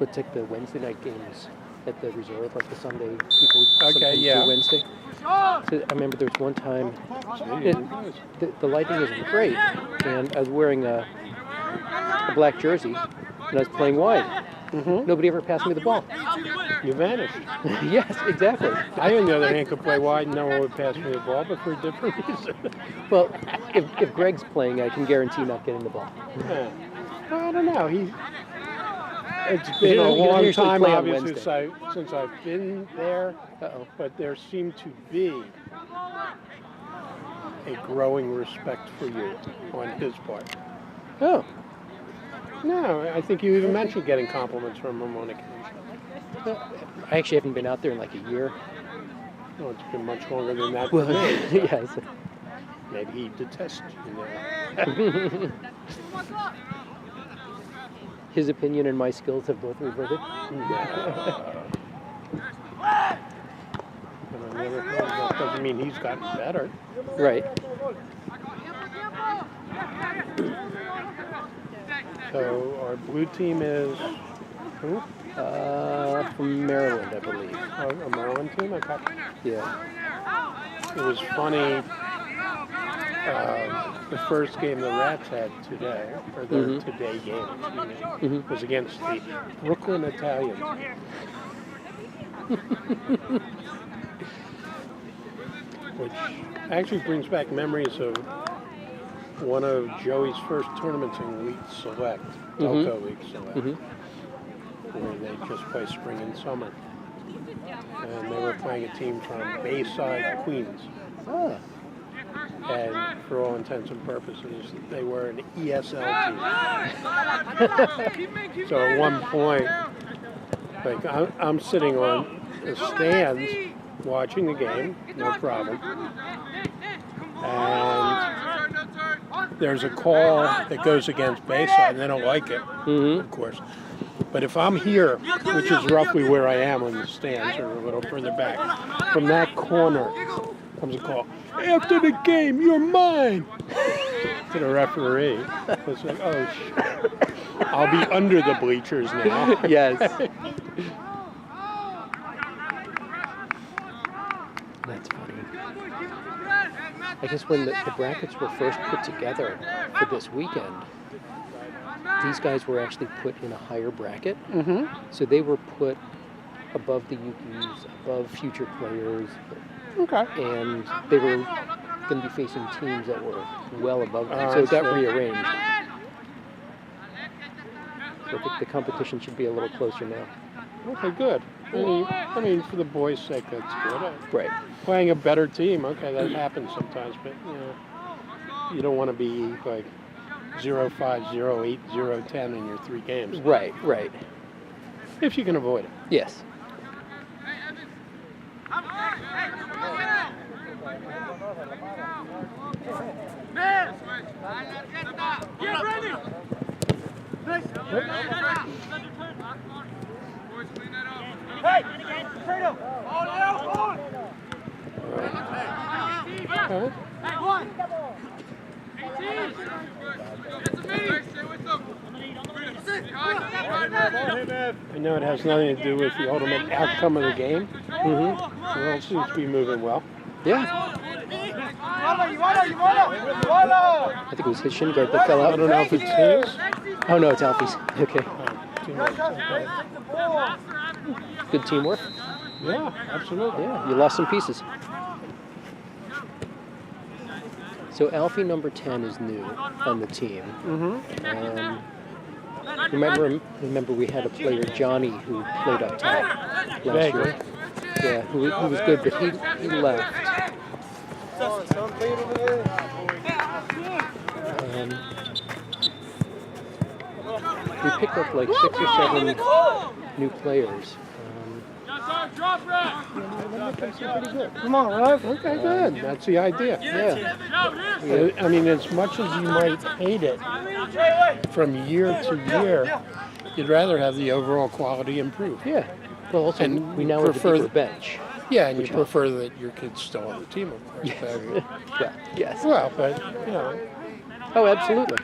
puts like the Wednesday night games at the reserve, like the Sunday people Okay, yeah. do Wednesday. So I remember there was one time the lighting isn't great, and I was wearing a black jersey, and I was playing wide. Mm-hmm. Nobody ever passed me the ball. You vanished. Yes, exactly. I, on the other hand, could play wide and no one would pass me the ball, but for a different reason. Well, if Greg's playing, I can guarantee not getting the ball. Yeah. Well, I don't know. It's been a long time, obviously, since I've been there. But there seemed to be a growing respect for you on his part. Oh. No, I think you even mentioned getting compliments from him on occasion. I actually haven't been out there in like a year. No, it's been much longer than that Well, for me. yes. Maybe he detests you now. His opinion and my skills have both reverted. That doesn't mean he's gotten better. Right. So our blue team is who? From Maryland, I believe. A Maryland team? Okay. Yeah. It was funny. The first game the Rats had today, or their today game, excuse me, was against the Brooklyn Italians. Which actually brings back memories of one of Joey's first tournaments in Elite Select, Delco League Select, where they just play spring and summer. And they were playing a team from Bayside, Queens. Ah. And for all intents and purposes, they were an ESL team. So at one point, like I'm sitting on the stands watching the game, no problem. And there's a call that goes against Bayside, and they don't like it, of course. But if I'm here, which is roughly where I am on the stands, or a little further back, from that corner comes a call. After the game, you're mine! To the referee. It's like, oh, shit. I'll be under the bleachers now. Yes. That's funny. I guess when the brackets were first put together for this weekend, these guys were actually put in a higher bracket. So they were put above the Yukis, above future players. Okay. And they were going to be facing teams that were well above them. So it got rearranged. So I think the competition should be a little closer now. Okay, good. I mean, for the boys' sake, that's good. Right. Playing a better team, okay, that happens sometimes, but you don't want to be like 0-5, 0-8, 0-10 in your 3 games. Right, right. If you can avoid it. Yes. Get ready! Hey! Fredo! Hold it out! Hold it! Hey, one! 18! I know it has nothing to do with the ultimate outcome of the game. Well, it seems to be moving well. Yeah. I think it was his shin guard that fell out. I don't know if it's his. Oh, no, it's Alfie's. Okay. Good teamwork. Yeah, absolutely. Yeah, you lost some pieces. So Alfie number 10 is new on the team. Remember we had a player, Johnny, who played up top last year. Yeah, who was good, but he left. We picked up like 6 or 7 new players. Pretty good. Come on, Ralph. Okay, good. That's the idea. Yeah. I mean, as much as you might hate it from year to year, you'd rather have the overall quality improve. Yeah. Well, also, And we now have a deeper bench. Yeah, and you prefer that your kid's still on the team, of course. Yes. Yes. Well, but, Oh, absolutely.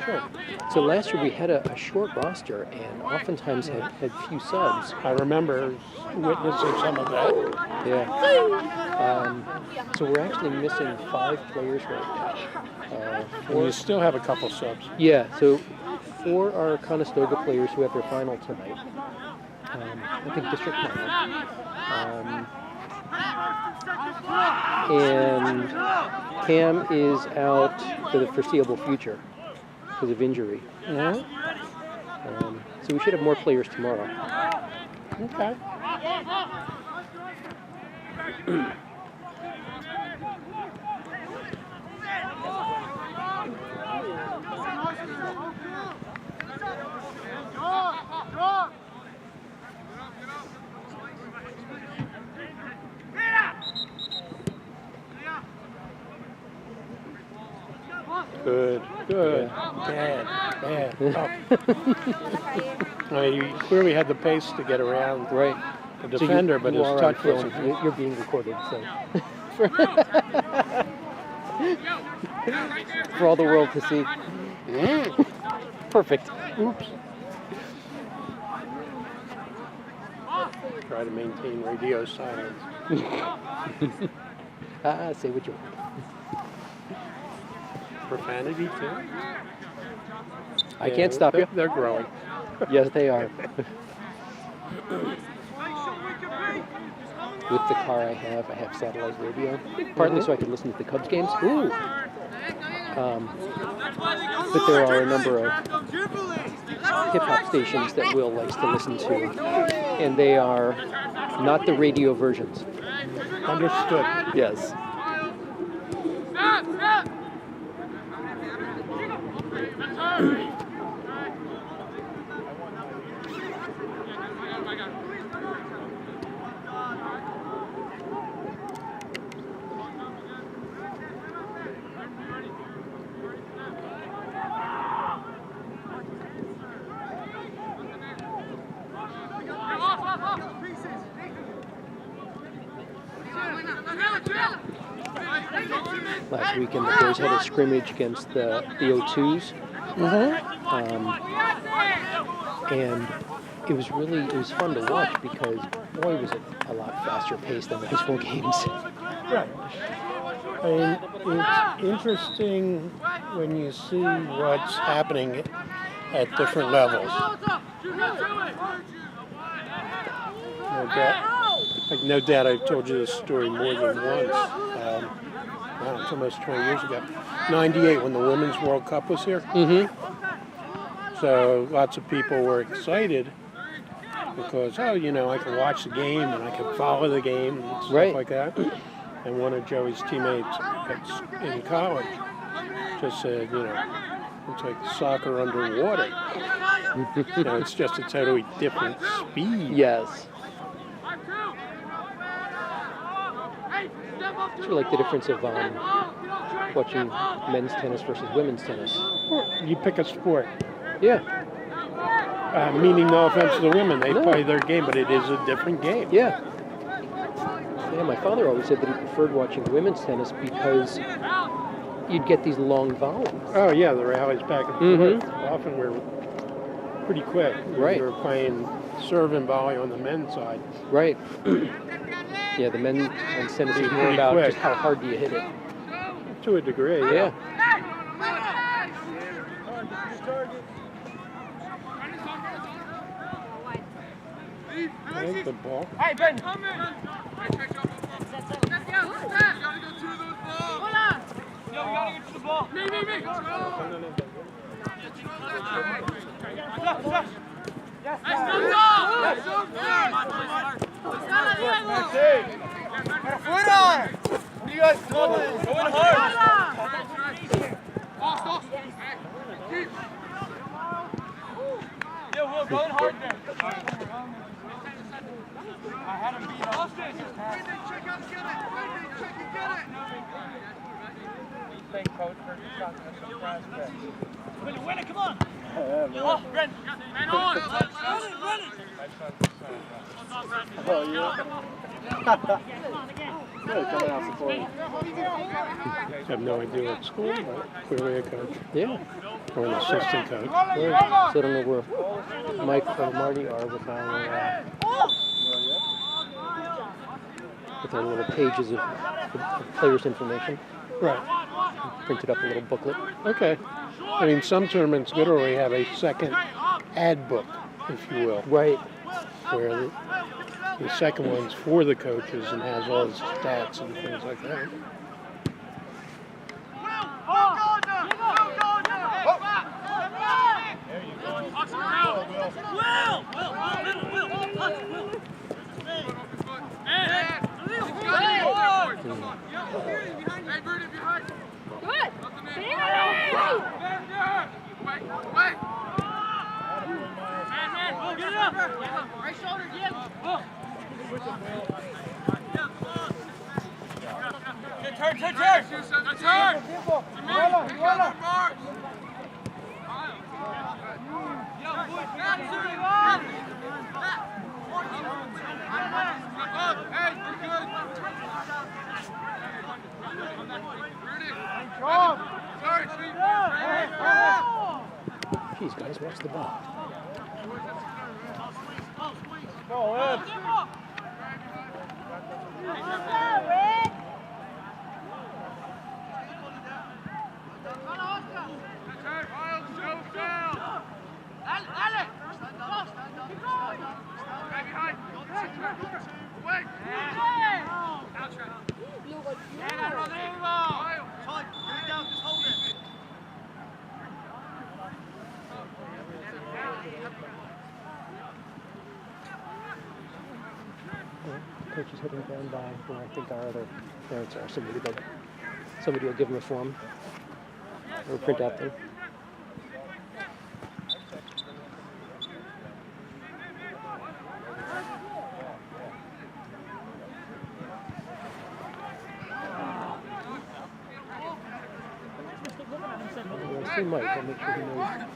Sure. So last year we had a short roster and oftentimes had few subs. I remember witnessing some of that. Yeah. So we're actually missing 5 players right now. And you still have a couple subs. Yeah, so 4 are Conestoga players who have their final tonight. I think district final. And Cam is out for the foreseeable future because of injury. Yeah. So we should have more players tomorrow. Okay. Good. Bad. I mean, you clearly had the pace to get around Right. the defender, but his touch film. wasn't. You're being recorded, so for all the world to see. Perfect. Oops. Try to maintain radio silence. Say what you want. Profanity too. I can't stop you. They're growing. Yes, they are. With the car I have satellite radio, partly so I can listen to the Cubs games. Ooh. But there are a number of hip-hop stations that Will likes to listen to, and they are not the radio versions. Understood. Yes. Last weekend, the boys had a scrimmage against the O2s, and it was fun to watch because boy was it a lot faster paced than the high school games. Right. I mean, it's interesting when you see what's happening at different levels. No doubt I've told you this story more than once. Wow, it's almost 20 years ago. 98, when the Women's World Cup was here. So lots of people were excited because, I can watch the game and I can follow the game and stuff like that. And one of Joey's teammates in college just said, it's like soccer underwater. It's just a totally different speed. Yes. It's sort of like the difference of watching men's tennis versus women's tennis. You pick a sport. Yeah. Meaning no offense to the women. They play their game, but it is a different game. Yeah. Yeah, my father always said that he preferred watching women's tennis because you'd get these long volleys. Oh, yeah, the rallies back and forth. Often we're pretty quick. Right. We're playing serve and volley on the men's side. Right. Yeah, the men on tennis is more about just how hard do you hit it. To a degree, yeah. That's the ball. Hey, Ben! You gotta get to the ball. Me. Yes, foot on! What are you guys doing? Going hard! Yeah, Will, going hard there. I had him beat up. Thank coach for the shot. Win it, come on! Oh, Ren! Man on! Run it! Oh, yeah. Really coming out supporting. I have no idea what school, but clearly a coach. Yeah. or an assistant coach. Right. So I don't know where Mike or Marty are with our little pages of players' information. Right. Printed up a little booklet. Okay. I mean, some tournaments literally have a second ad book, if you will. Right. Where the second one's for the coaches and has all the stats and things like that. Jeez, guys, watch the ball. Coach is heading down by where I think our other parents are. Somebody will give them a form or print out them. I'll see Mike. I'll make sure he knows.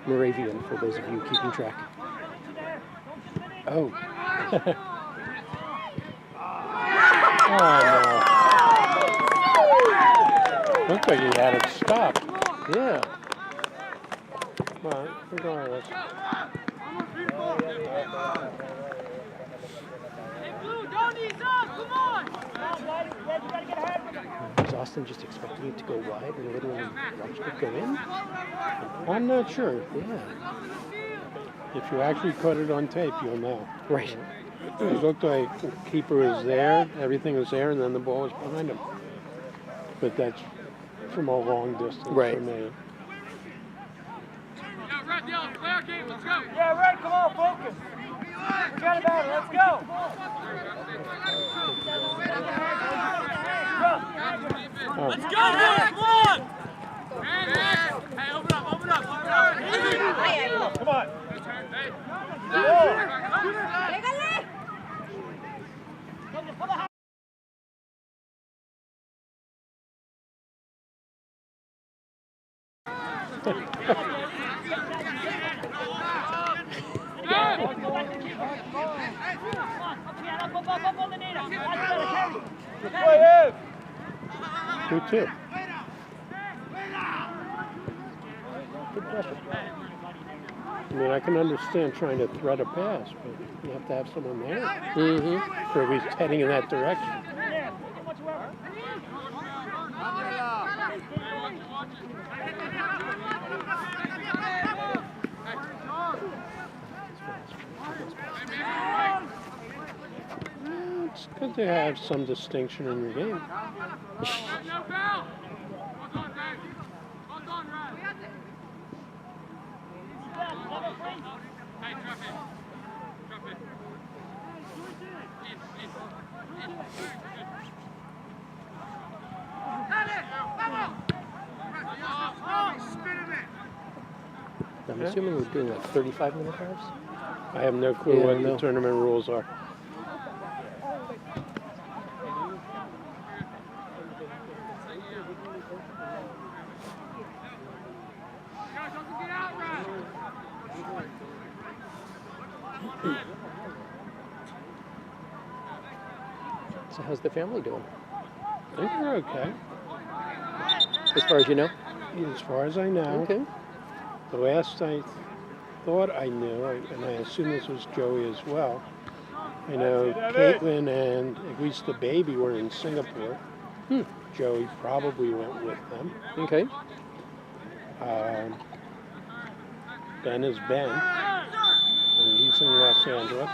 Moravian, for those of you keeping track. Oh. Oh, no. Looked like he had it stopped. Yeah. Come on, regardless. Was Austin just expecting it to go wide and literally watched it go in? I'm not sure. Yeah. If you actually caught it on tape, you'll know. Right. It looked like the keeper was there, everything was there, and then the ball was behind him. But that's from a long distance Right. for me. Yeah, Red, come on, focus. Forget about it, let's go. Oh. Let's go, boys, come on. Hey, open up. Come on. Who too? Good question. I mean, I can understand trying to thread a pass, but you have to have someone there. Mm-hmm. Or at least heading in that direction. It's good to have some distinction in your game. I'm assuming we're doing like 35-minute halves? I have no clue Yeah, what no. the tournament rules are. So how's the family doing? I think they're okay. As far as you know? As far as I know. Okay. The last I thought I knew, and I assume this was Joey as well, I know Caitlin and at least the baby were in Singapore. Joey probably went with them. Okay. Ben is Ben, and he's in Los Angeles.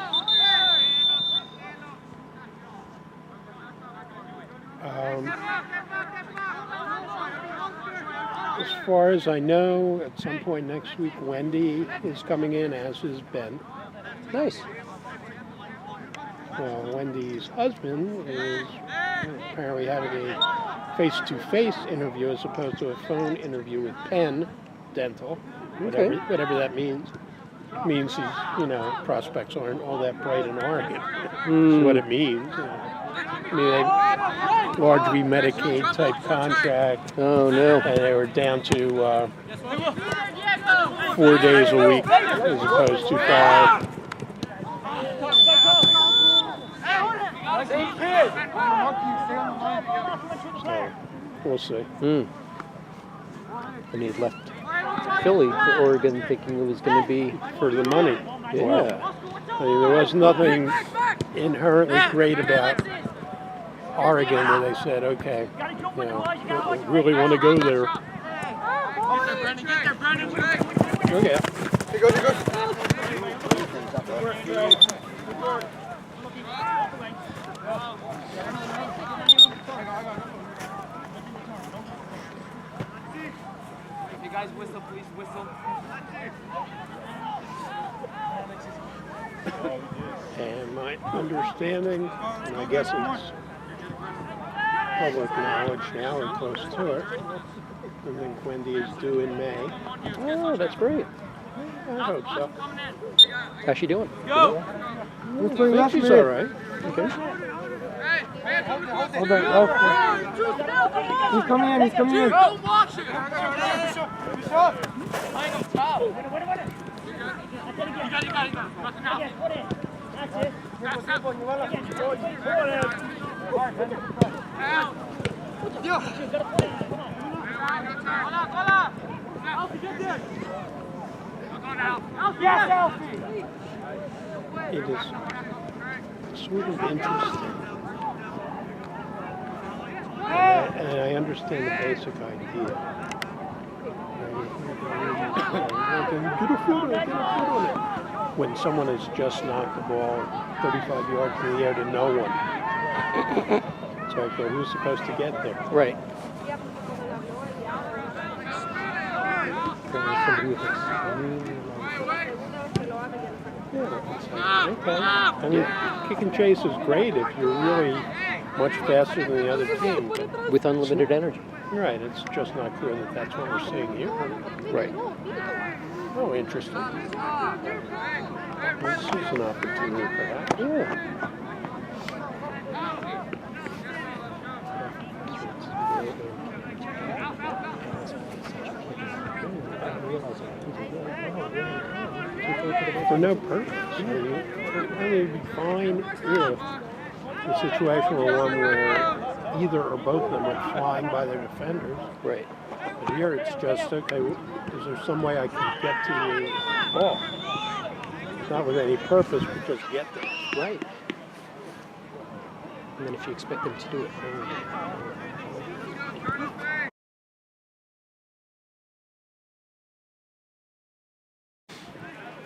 As far as I know, at some point next week, Wendy is coming in, as is Ben. Nice. Wendy's husband is apparently having a face-to-face interview as opposed to a phone interview with Penn Dental, whatever that means. It means his, prospects aren't all that bright in Oregon. That's what it means. I mean, they largely Medicaid type contract. Oh no. And they were down to 4 days a week as opposed to 5. So, we'll see. And he left Philly for Oregon thinking it was going to be For the money. Yeah. Wow. I mean, there was nothing inherently great about Oregon where they said, okay, we really want to go there. Okay. If you guys whistle, please whistle. And my understanding, and I guess it's public knowledge now or close to it, I think Wendy is due in May. Oh, that's great. I hope so. How's she doing? Go! I think she's all right. Okay. Hold on. Oh. He's coming in. He's coming in. Don't watch it! It is sort of interesting. And I understand the basic idea. Get a foot on it. When someone has just knocked the ball 35 yards in the air to no one. It's like, well, who's supposed to get there? Right. Somebody with extremely Yeah, it's like, okay. I mean, kick and chase is great if you're really much faster than the other team. But with unlimited energy. right, it's just not clear that that's what we're seeing here. Right. Oh, interesting. This is an opportunity, perhaps. Yeah. For no purpose. I mean, it'd be fine if the situation were one where either or both of them were flying by their defenders. Right. But here it's just, okay, is there some way I can get to the ball? Not with any purpose, but just get there. Right. And then if you expect them to do it,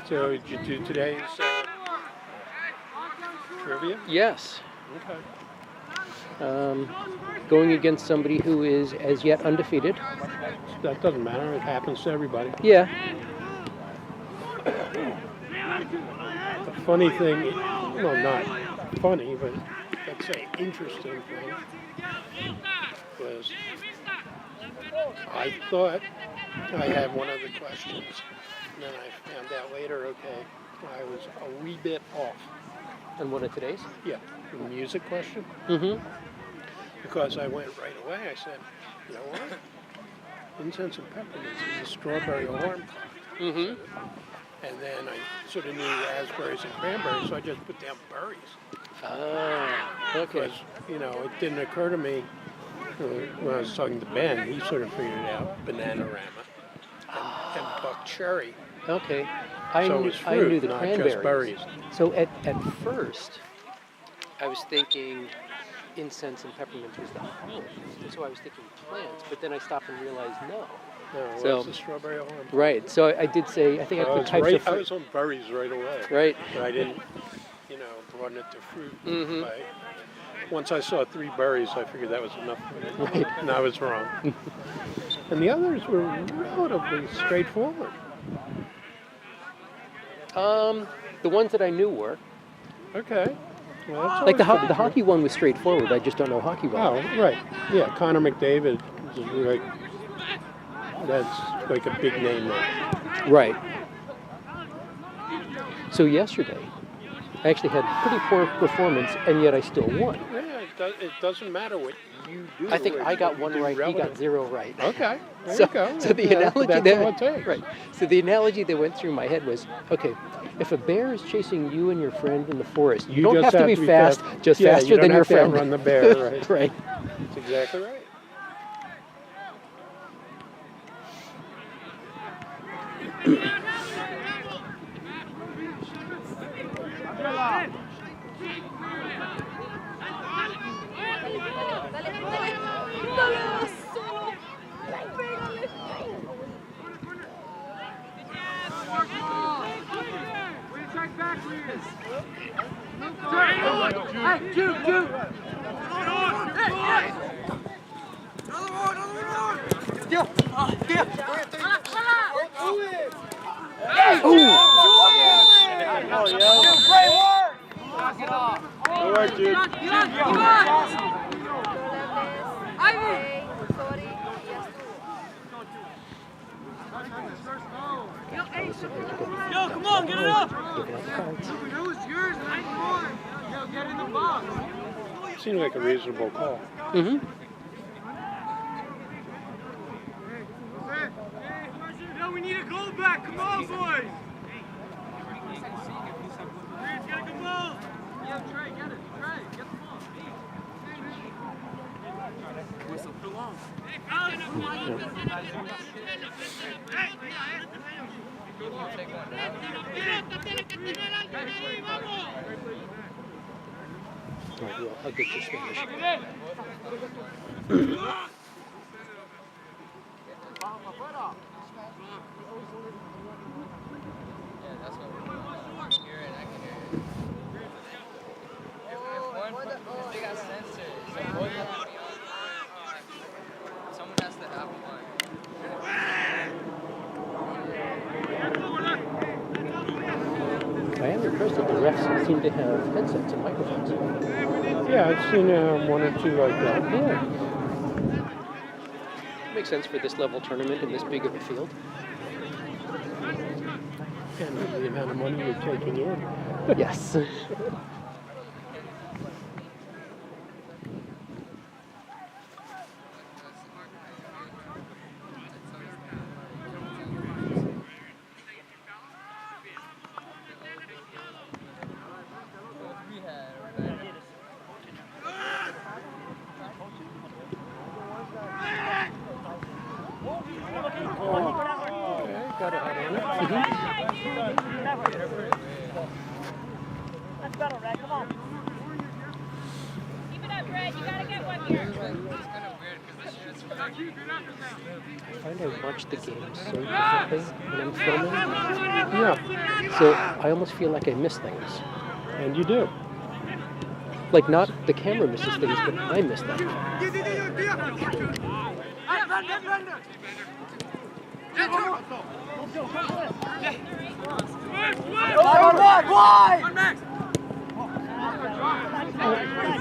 So did you do today's trivia? yes. Okay. Going against somebody who is as yet undefeated. That doesn't matter. It happens to everybody. Yeah. The funny thing, well, not funny, but let's say interesting thing was I thought I had one of the questions, and then I found out later, okay, I was a wee bit off. And one of today's? Yeah, the music question. Mm-hmm. Because I went right away, I said, you know what? Incense and peppermints is a strawberry alarm clock. Mm-hmm. And then I sort of knew raspberries and cranberries, so I just put down berries. Ah, okay. Because, it didn't occur to me when I was talking to Ben, he sort of figured it out, Bananarama and buck cherry. Okay. So I it knew, was I knew fruit, the not cranberries. just berries. So at first, I was thinking incense and peppermint was the alarm. And so I was thinking plants, but then I stopped and realized no. No, So- what's the strawberry alarm? Right. So I did say, I think I I put was, types of I fruit. was on berries right away. Right. But I didn't, broaden it to fruit. Mhm. Once I saw 3 berries, I figured that was enough for me. Right. And I was wrong. And the others were relatively straightforward. The ones that I knew were. Okay. Well, that's Like the always pretty hockey one was straightforward. I just don't know hockey well. Oh, right. Yeah, Connor McDavid is that's like a big name now. Right. So yesterday, I actually had pretty poor performance, and yet I still won. Yeah, it doesn't matter what you do. I think it's I got what you one do right, he got relative. 0 right. Okay, there So, you go. so the analogy that's that all it takes. right. So the analogy that went through my head was, okay, if a bear is chasing you and your friend in the forest, you don't just have to be fast, just yeah, faster you don't than your have to friend. outrun the bear, right? Right. That's exactly right. Good work, dude. Yo, come on, get it up! Giving out the cards. That was yours, 91. Yo, get in the box. Seemed like a reasonable call. Mm-hmm. Yo, we need a goal back. Come on, boys. Reed's got a good ball. Yeah, Trey, get it. Trey, get the ball. Whistle too long. All right, well, how good's your Spanish? Someone has to have one. I am impressed that the refs seem to have headsets and microphones. Yeah, I've seen 1 or 2 like that. Yeah. Makes sense for this level tournament in this big of a field. And the amount of money you're taking in. Yes. Okay, got a head on it. Let's go, Red. Come on. Keep it up, Red. You gotta get one here. It's kind of weird because this shit's I find I watch the game so differently when I'm filming. Yeah, So I almost feel like I miss things. and you do. Like not the camera misses things, but I miss them. The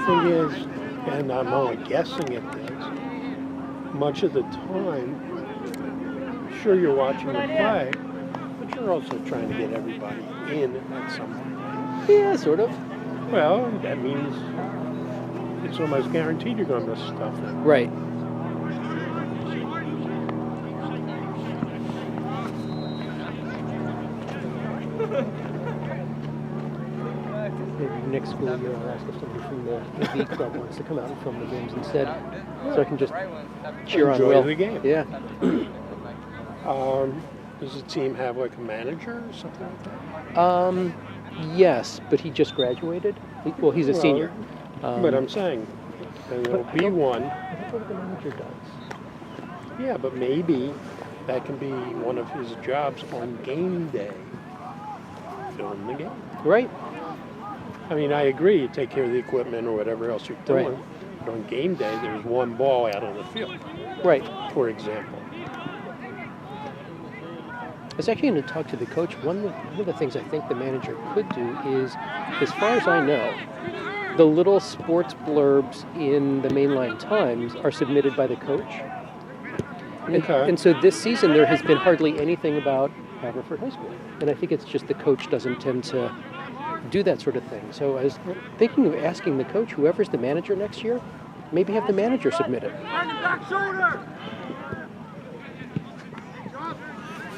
thing is, and I'm only guessing at this, much of the time, sure you're watching the play, but you're also trying to get everybody in at some point. Yeah, sort of. Well, that means it's almost guaranteed you're going to miss stuff then. Right. Maybe next school year I'll ask if somebody from the AV club wants to come out and film the games instead, so I can just cheer on Enjoy Will. the game. Yeah. Does the team have like a manager or something like that? Yes, but he just graduated. Well, he's a Well, senior. But I'm saying, and there'll be one. That's what the manager does. Yeah, but maybe that can be one of his jobs on game day. Film the game. Right. I mean, I agree, you take care of the equipment or whatever else you're doing. Right. But on game day, there's one ball out on the field, Right. for example. I was actually going to talk to the coach. One of the things I think the manager could do is, as far as I know, the little sports blurbs in the Mainline Times are submitted by the coach. Okay. And so this season there has been hardly anything about Haverford High School. And I think it's just the coach doesn't tend to do that sort of thing. So I was thinking of asking the coach, whoever's the manager next year, maybe have the manager submit it.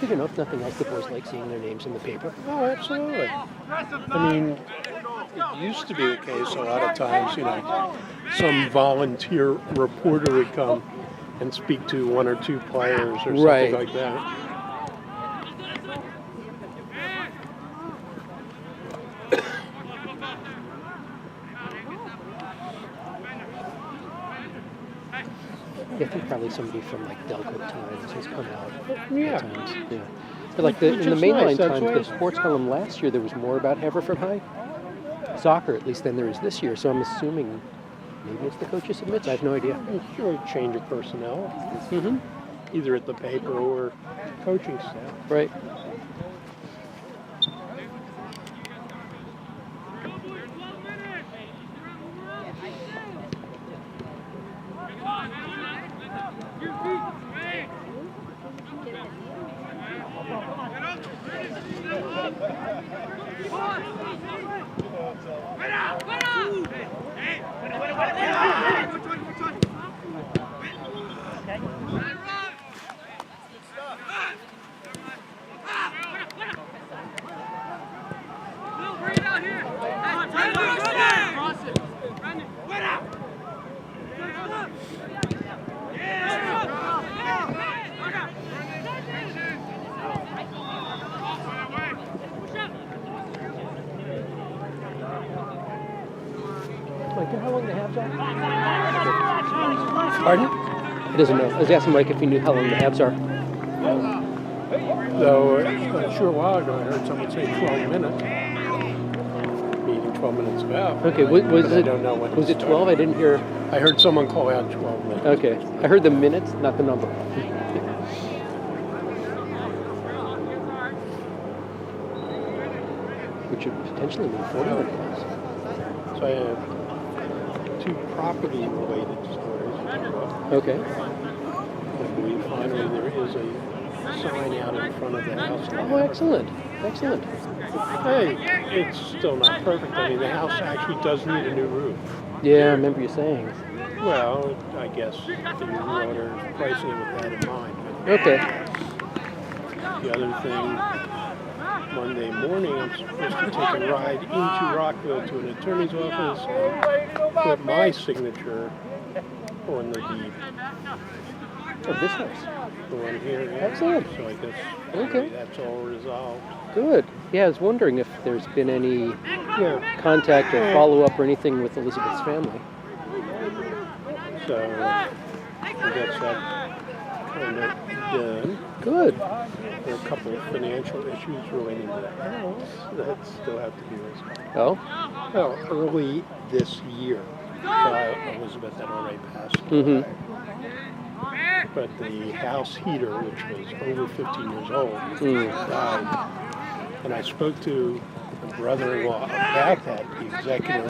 You know, if nothing else, the boys like seeing their names in the paper. Oh, absolutely. I mean, it used to be the case a lot of times, you know, some volunteer reporter would come and speak to one or two players or something Right. like that. Yeah, I think probably somebody from like Delco Times has come out Yeah. at times. Yeah. But like in Which the is Mainline nice, that's Times, why the it's- sports column last year, there was more about Haverford High soccer, at least, than there is this year. So I'm assuming maybe it's the coach who submits. I have no idea. I'm sure a change of personnel, Mm-hmm. either at the paper or coaching staff. Right. Mike, you know how long the halves are? Pardon? He doesn't know. I was asking Mike if he knew how long the halves are. Though a short while ago I heard someone say 12 minutes. Meaning 12 minutes about. Okay, was But I it don't know when was it started. 12? I didn't hear. I heard someone call out 12 minutes. Okay, I heard the minutes, not the number. Which would potentially mean 40 minutes. So I have two property-related stories to talk about. Okay. I believe finally there is a sign out in front of the house. Oh, excellent. Excellent. Hey, it's still not perfect. I mean, the house actually does need a new roof. Yeah, I remember you saying. Well, I guess the realtor is pricing it with that in mind. Okay. The other thing, Monday morning, I'm supposed to take a ride into Rockville to an attorney's office and put my signature on the deed. Of this house. The one here. Yeah. Excellent. So I guess Okay. that's all resolved. Good. Yeah, I was wondering if there's been any Yeah. contact or follow-up or anything with Elizabeth's family. So I guess that kind of done. Good. There are a couple of financial issues relating to the house that still have to be resolved. Oh? Well, early this year. So Elizabeth had already passed. Mm-hmm. But the house heater, which was over 15 years old, died. And I spoke to the brother-in-law about that, the executive,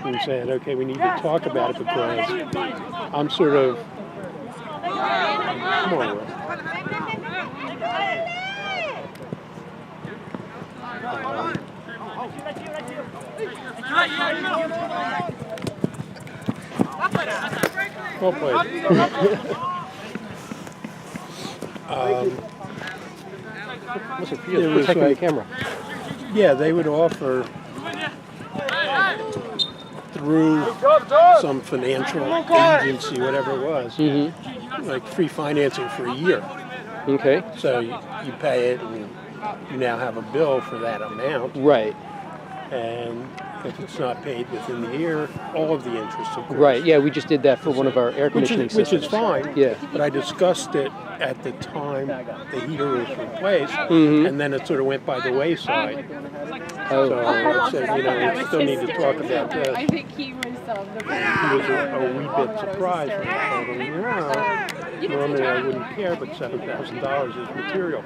and said, okay, we need to talk about it because I'm sort of, come on, Will. Well played. Listen for you, It was protecting the like- camera. Yeah, they would offer through some financial agency, whatever it was, like free financing for a year. Okay. So you pay it, and you now have a bill for that amount. Right. And if it's not paid within the year, all of the interest, of course. Right. Yeah, we just did that for one of our air Which conditioning is systems. fine. Yeah. But I discussed it at the time the heater was replaced, and then it sort of went by the wayside. Oh. So I said, you know, we still need to talk about this. I think he was the He was a wee bit surprised when I told him, normally I wouldn't care, but $7,000 is material.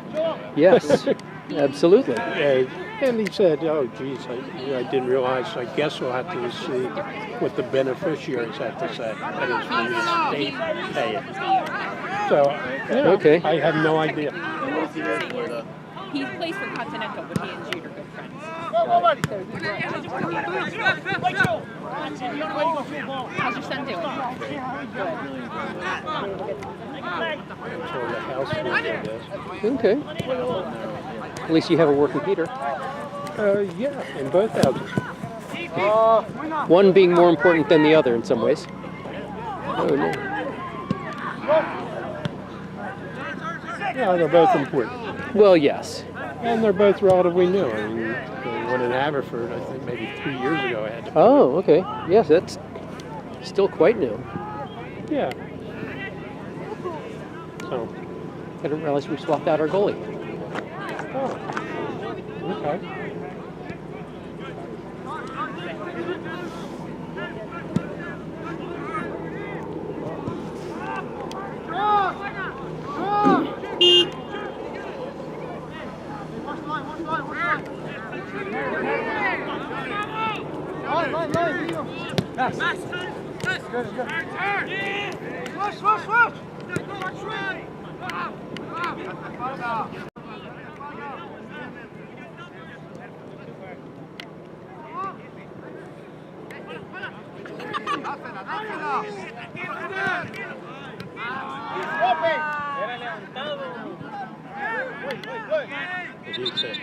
Yes. Absolutely. And he said, oh, geez, I didn't realize. I guess we'll have to see what the beneficiaries have to say. That is, when the state pay it. So, Okay. I have no idea. He plays for Continental, but he and Jude are good friends. How's your son doing? So the house is, I guess. Okay. At least you have a working heater. Yeah, in both houses. One being more important than the other in some ways. Oh, no. Yeah, they're both important. Well, yes. And they're both relatively new. I mean, the one in Haverford, I think maybe 3 years ago I had to. Oh, okay. Yes, that's still quite new. Yeah. So, I didn't realize we swapped out our goalie. oh, okay. What he said.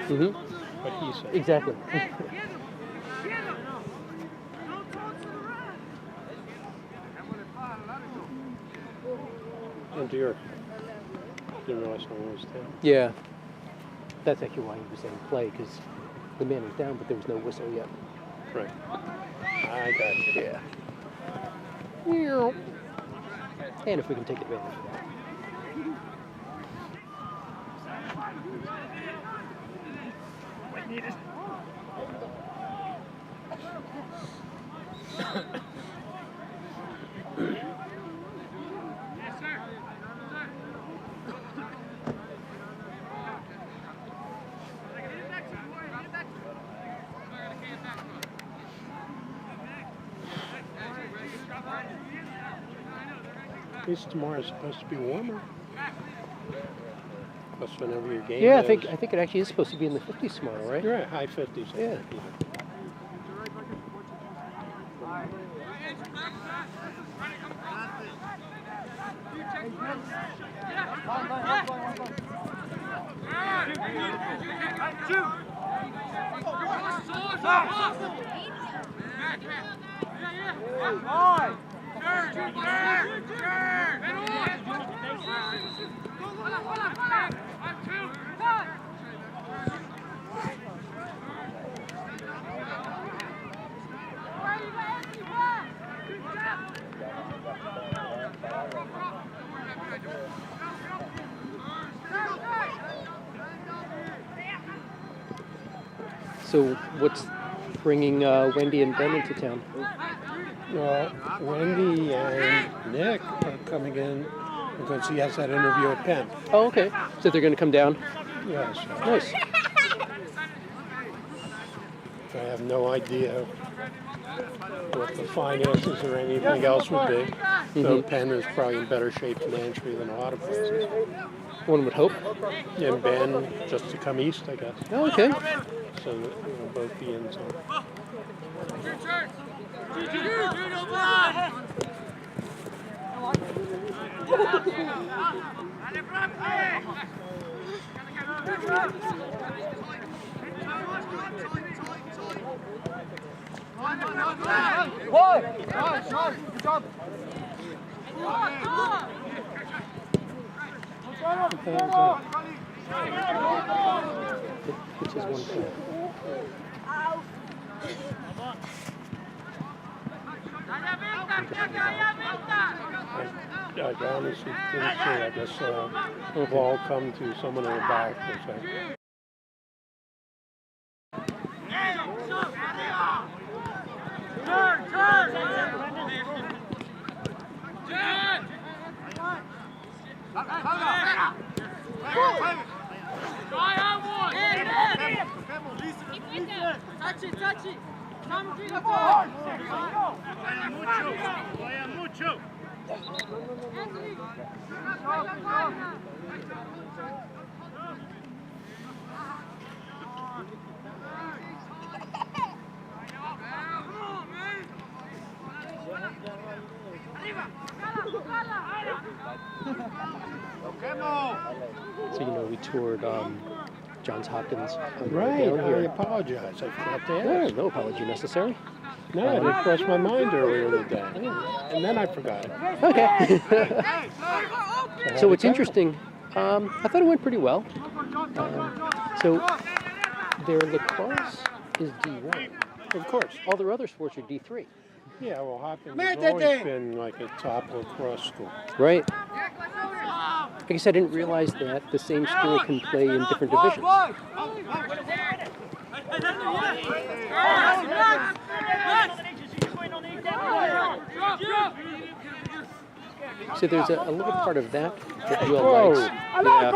Mm-hmm. What he said. Exactly. Oh dear. Didn't realize someone was down. Yeah. That's actually why he was saying play, because the man was down, but there was no whistle yet. Right. I got you. Yeah. And if we can take advantage of that. At least tomorrow's supposed to be warmer. Plus whenever your game Yeah, is. I think it actually is supposed to be in the 50s tomorrow, right? You're right, high 50s. Yeah. So what's bringing Wendy and Ben into town? Well, Wendy and Nick are coming in because he has that interview at Penn. Oh, okay. So they're going to come down? Yes. Nice. I have no idea what the finances or anything else would be. So Penn is probably in better shape financially than a lot of places. One would hope. And Ben just to come east, I guess. Oh, okay. So that we'll both be in some. Good job. Which is one point. I honestly didn't see. I guess the ball come to someone in the back or something. Touch it. So, you know, we toured Johns Hopkins on the way Right, down I here. apologize. I forgot to No, ask. no apology necessary. No, it didn't cross my mind earlier today. And then I forgot. Okay. So what's go. interesting, I thought it went pretty well. So their lacrosse is D1. Of course. All their other sports are D3. Yeah, well, Hopkins has always been like a top lacrosse school. Right. I guess I didn't realize that the same school can play in different divisions. So there's a little part of that that Will likes. Yeah.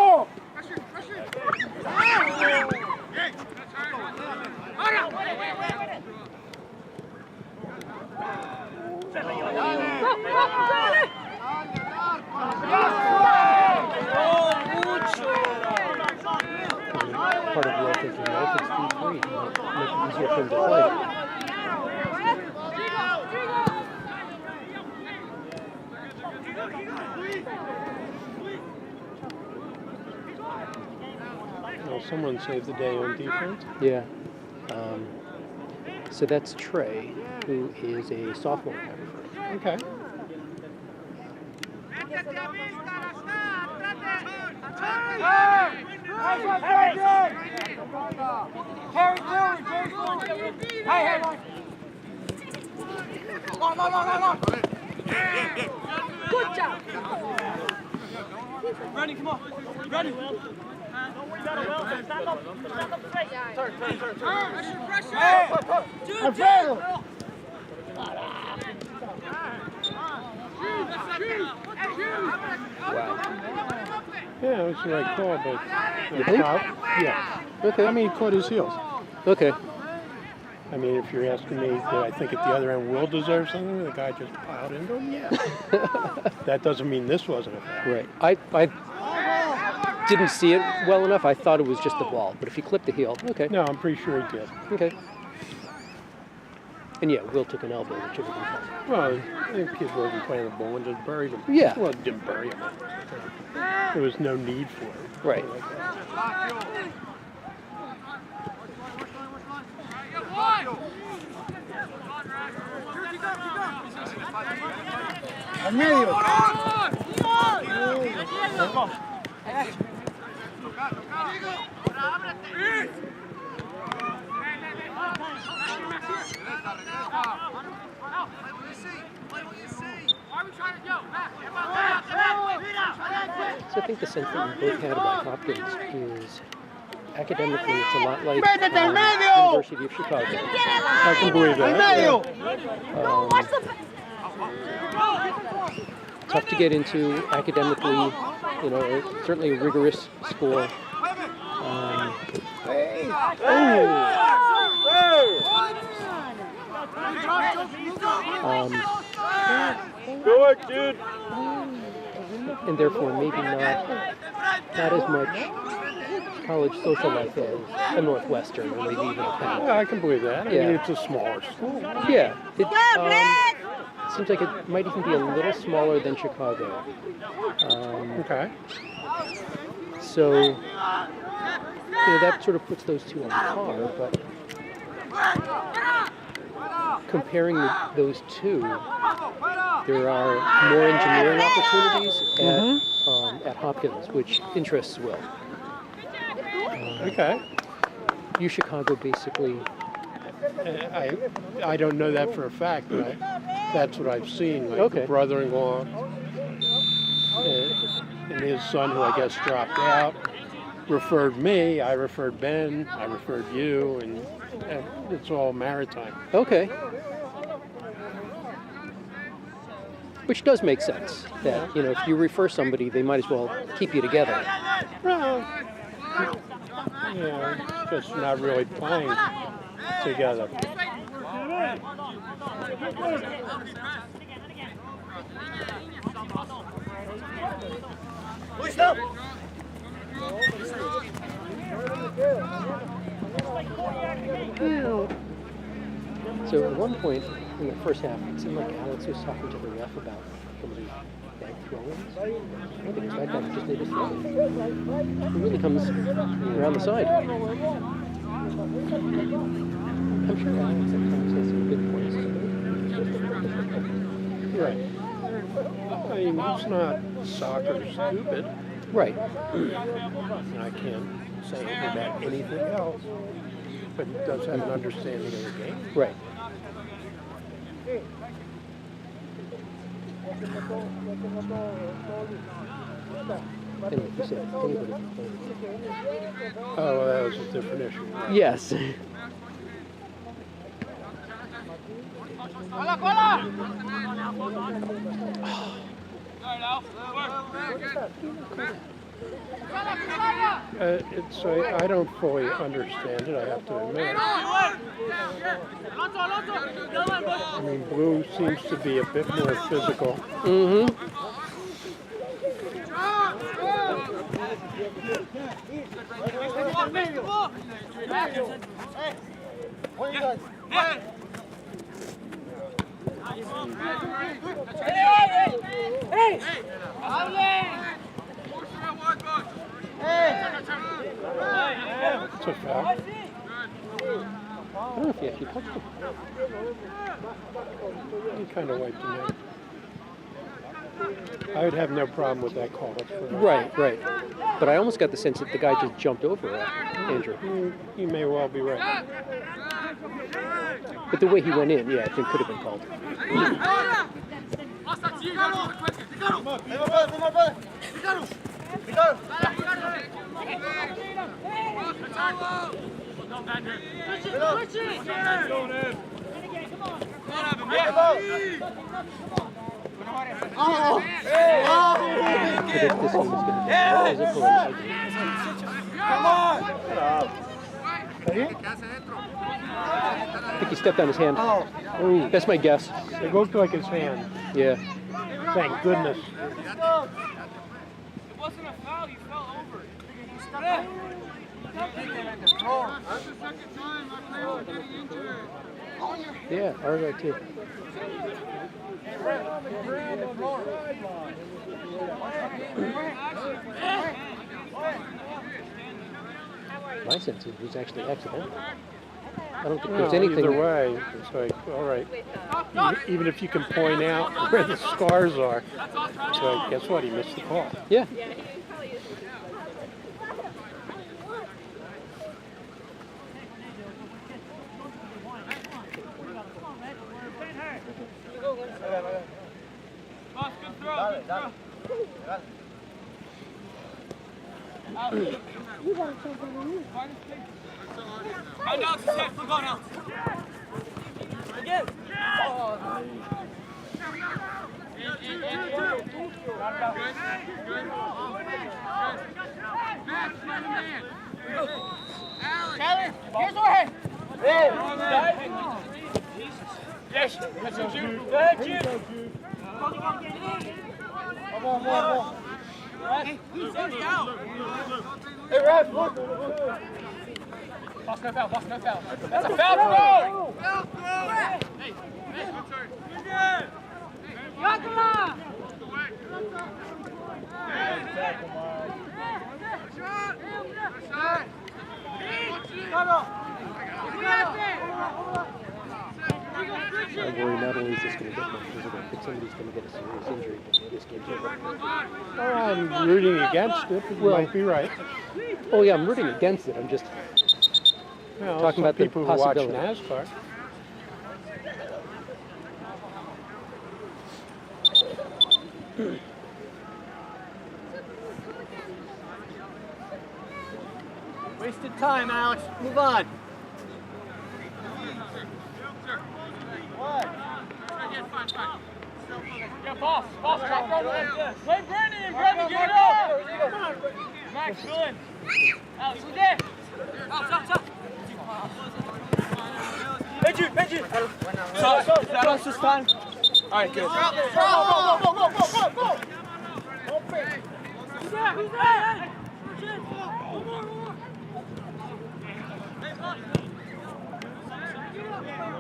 Part of Will thinking, well, if it's D3, it might make it easier for him to play. Well, someone saved the day on defense. Yeah. So that's Trey, who is a sophomore in Haverford. Okay. Good job. Ready, come on. Ready. Don't worry about it, Will. Stand up straight. Turn. Pressure. Wow. Yeah, it was the right call, but You think? yeah. Okay. I mean, he caught his heels. Okay. I mean, if you're asking me, do I think at the other end Will deserves something? The guy just plowed into him. Yeah. That doesn't mean this wasn't a foul. Right. I didn't see it well enough. I thought it was just the ball. But if he clipped the heel, okay. No, I'm pretty sure he did. Okay. And yeah, Will took an elbow, which would have been fine. Well, I think kids wasn't playing the ball and just buried him. Yeah. Well, it didn't bury him. There was no need for it. Right. Al medio. So I think the sense that we both had about Hopkins is academically it's a lot like University of Chicago. I can believe that. Tough to get into academically, you know, certainly a rigorous school. Good, dude. And therefore maybe not as much college social life as a Northwestern or maybe even a Penn. Yeah, I can believe that. I Yeah. mean, it's a smaller school. Yeah, it seems like it might even be a little smaller than Chicago. Okay. So that sort of puts those two on par, but comparing those two, there are more engineering opportunities at Hopkins, which interests Will. Okay. UChicago basically, I don't know that for a fact, but that's what I've seen. Like Okay. the brother-in-law and his son, who I guess dropped out, referred me. I referred Ben. I referred you, and it's all maritime. okay. Which does make sense, that, you know, if you refer somebody, they might as well keep you together. Well, just not really playing together. So at one point in the first half, it seemed like Alex was talking to the ref about some of these bad throw-ins. I don't think it's that guy, just made a throw. He really comes around the side. I'm sure Alex at times has some good points to make. Right. I mean, he's not soccer stupid. Right. And I can't say anything about anything else, but he does have an understanding of the game. Right. And like you said, anybody can play. Oh, well, that was a different issue. Yes. I don't fully understand it, I have to admit. I mean, blue seems to be a bit more physical. Mm-hmm. It's a foul. I don't know if he actually touched him. He kind of wiped him out. I would have no problem with that call. That's for Right, right. But I almost got the sense that the guy just jumped over Andrew. You may well be right. But the way he went in, yeah, I think could have been called. I predict this one is going to be physical and ugly. I think he stepped on his hand. Ooh, That's my guess. it looked like his hand. Yeah. Thank goodness. It wasn't a foul, you fell over. That's the second time my player was getting injured. Yeah, ours are too. My sense is it was actually accidental. I don't think there's anything. Either way, it's like, all right. Even if you can point out where the scars are, it's like, guess what? He missed the call. Yeah. Yes, that's it, Jude. Go ahead, Jude. Come on. Hey, he's out. Hey, Ref, look. Boss, no foul. That's a foul throw. Hey, good turn. You're good. Yakima. Shot. I worry not only is this going to get more physical, but somebody's going to get a serious injury before this game's over. Oh, I'm rooting against it, but you might be right. Oh yeah, I'm rooting against it. I'm just Well, talking some about the people who watch possibility. NASCAR. Wasted time, Alex. Move on. Yeah, boss, drop over like this. Play Brandon and Brandon, get it up. Max, good. Alex, who's there? Up. Hey, Jude. Close this time. All right, good. Go. Who's there?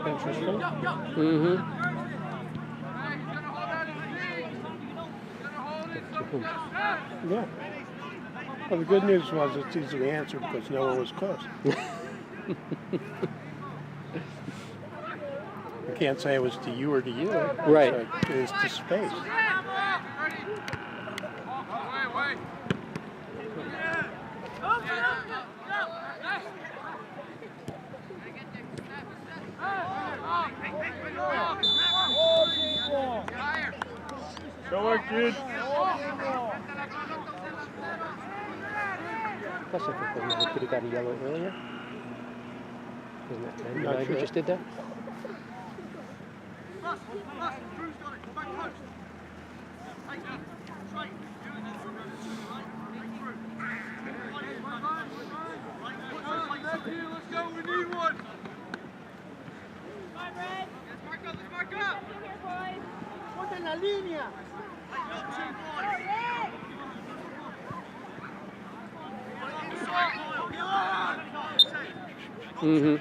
Interesting. Mm-hmm. Yeah. Well, the good news was it's easily answered because no one was close. You can't say it was to you or to you. Right. So it was to space. Go work, dude. Plus, I think that he could have got a yellow earlier. Isn't that 99 Not who sure. just did that? Let's go, we need one. Let's mark up. Ponte en la línea. Mm-hmm.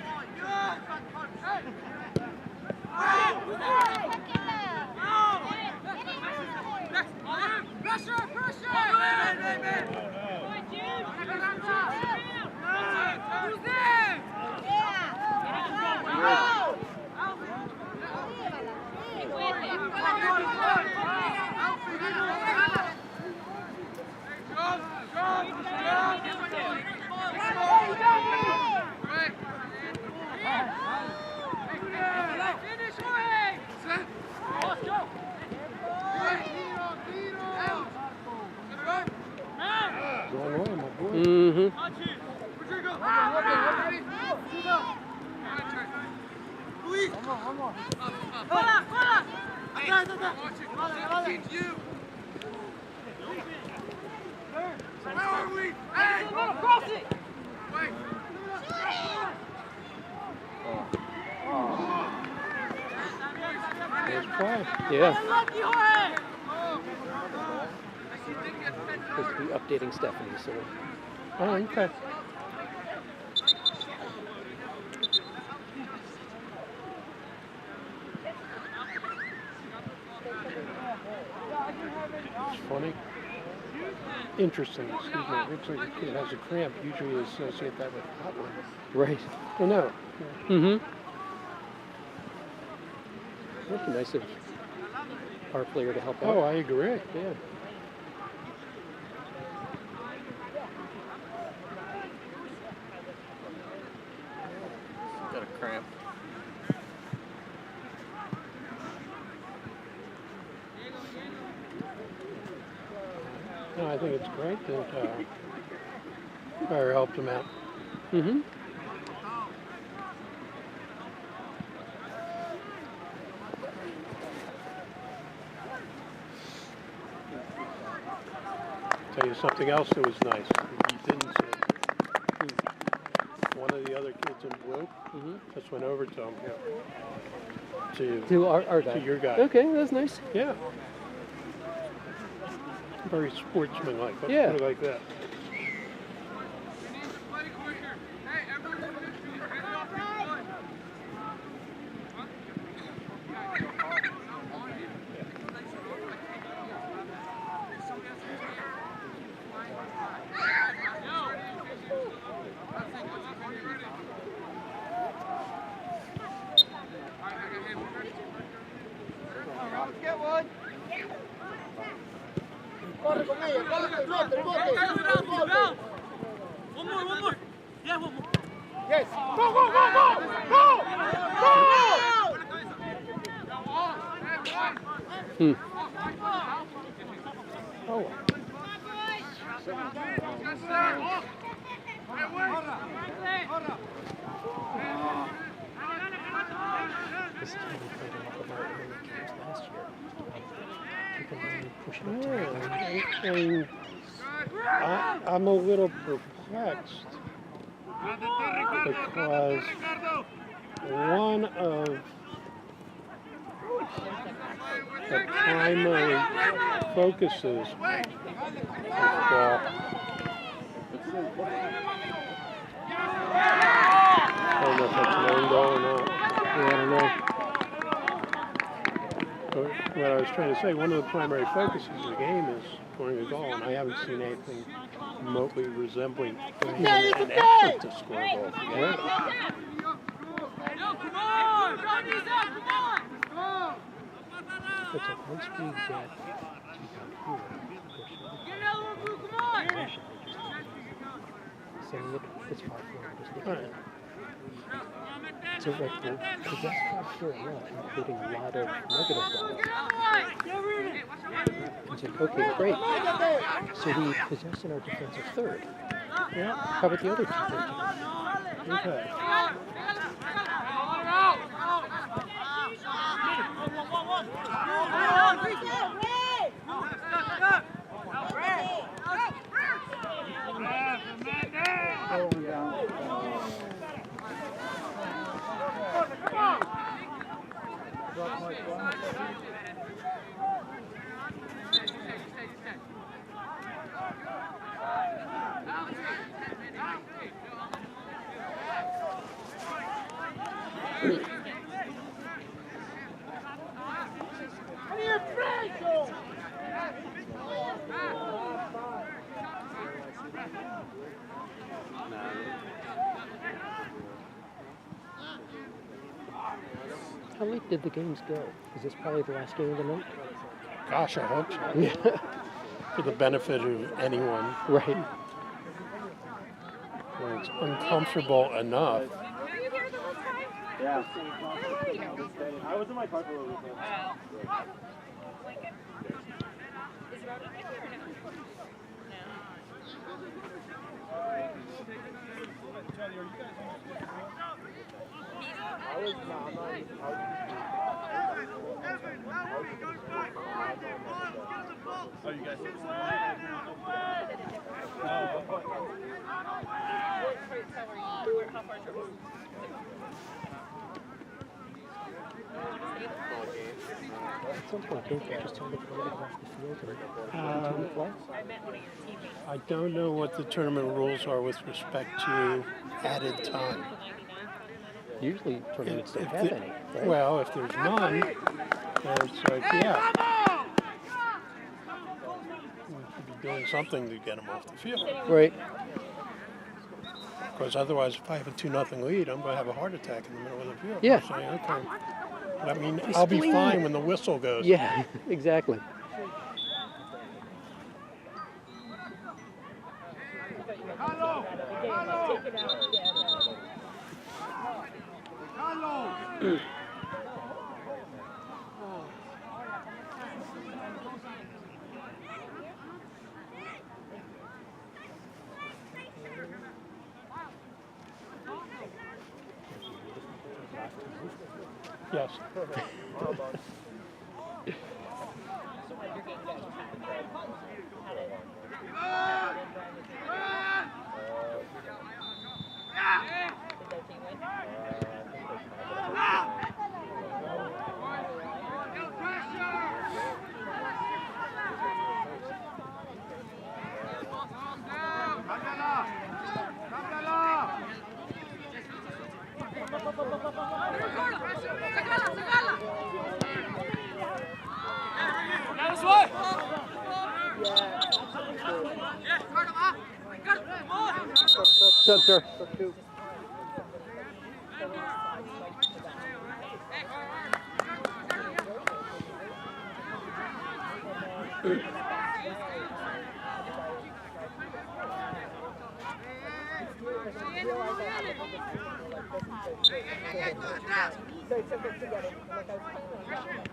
Going away, my boy. Mm-hmm. Where are we? Hey! Cross it. Wait! Nice play. Yeah. Lucky Jorge. Supposed to be updating Stephanie, so Oh, okay. It's funny. Interesting, excuse me. It looks like a kid has a cramp. Usually you associate that with hotline. right. Oh, no. Mm-hmm. Would be nice of our player to help out. Oh, I agree. Yeah. Got a cramp. No, I think it's great that Fire helped him out. Mm-hmm. Tell you something else that was nice. You didn't see. One of the other kids in blue just went over to him. To our guy. To your guy. Okay, that's nice. Yeah. Very sportsmanlike. Let's Yeah. put it like that. corre con ella, corre con el bote, el bote. One more. Yeah, one more. Yes. Go, go, go, go! Go! Go! Oh. This is how we played a lot of our early games last year. People really pushing up to I mean, I'm a little perplexed because one of the primary focuses of football. I don't know if that's an own goal or not. Yeah, I don't know. But what I was trying to say, one of the primary focuses of the game is scoring a goal, and I haven't seen anything remotely resembling an effort to score a goal. Right. It's like once we get to about here, so look, it's 5-4. Just look at it. So like because that's 5-4 enough, including a lot of negative balls. It's like, okay, great. So we possess in our defensive third. Yeah. How about the other two thirds? Okay. How late did the games go? Is this probably the last game of the night? Gosh, I hope so. Yeah. For the benefit of anyone. Right. When it's uncomfortable enough. Were you here the whole time? Yeah. How do you know? I was in my car for a little bit. Lincoln? Is Rhoda in here or no? I was not. Oh, you guys How far is yours? At some point, don't you just tell the player to get off the field and continue to play? I meant one of your teammates. I don't know what the tournament rules are with respect to added time. Usually tournaments don't If have the- any, right? Well, if there's none, then it's like, yeah. We should be doing something to get them off the field. Right. Because otherwise, if I have a 2-0 lead, I'm going to have a heart attack in the middle of the field. Yeah. I'm saying, okay. But I mean, I'll be fine when the whistle goes. Yeah, exactly. Yes. Center.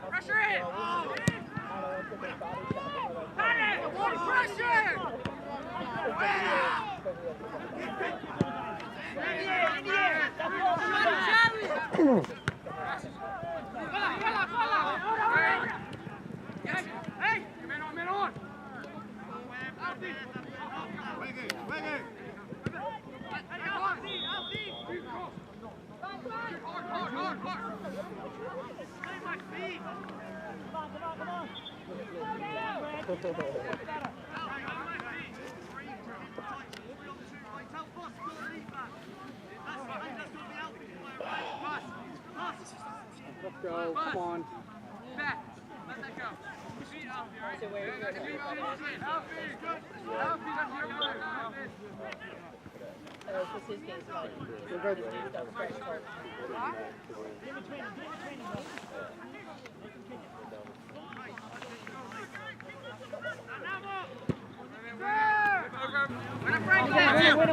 Pressure in! Pressure! Hey! Man on! Let's go. Come on. Back. Let that go. See Alfie, right? So where This is his game.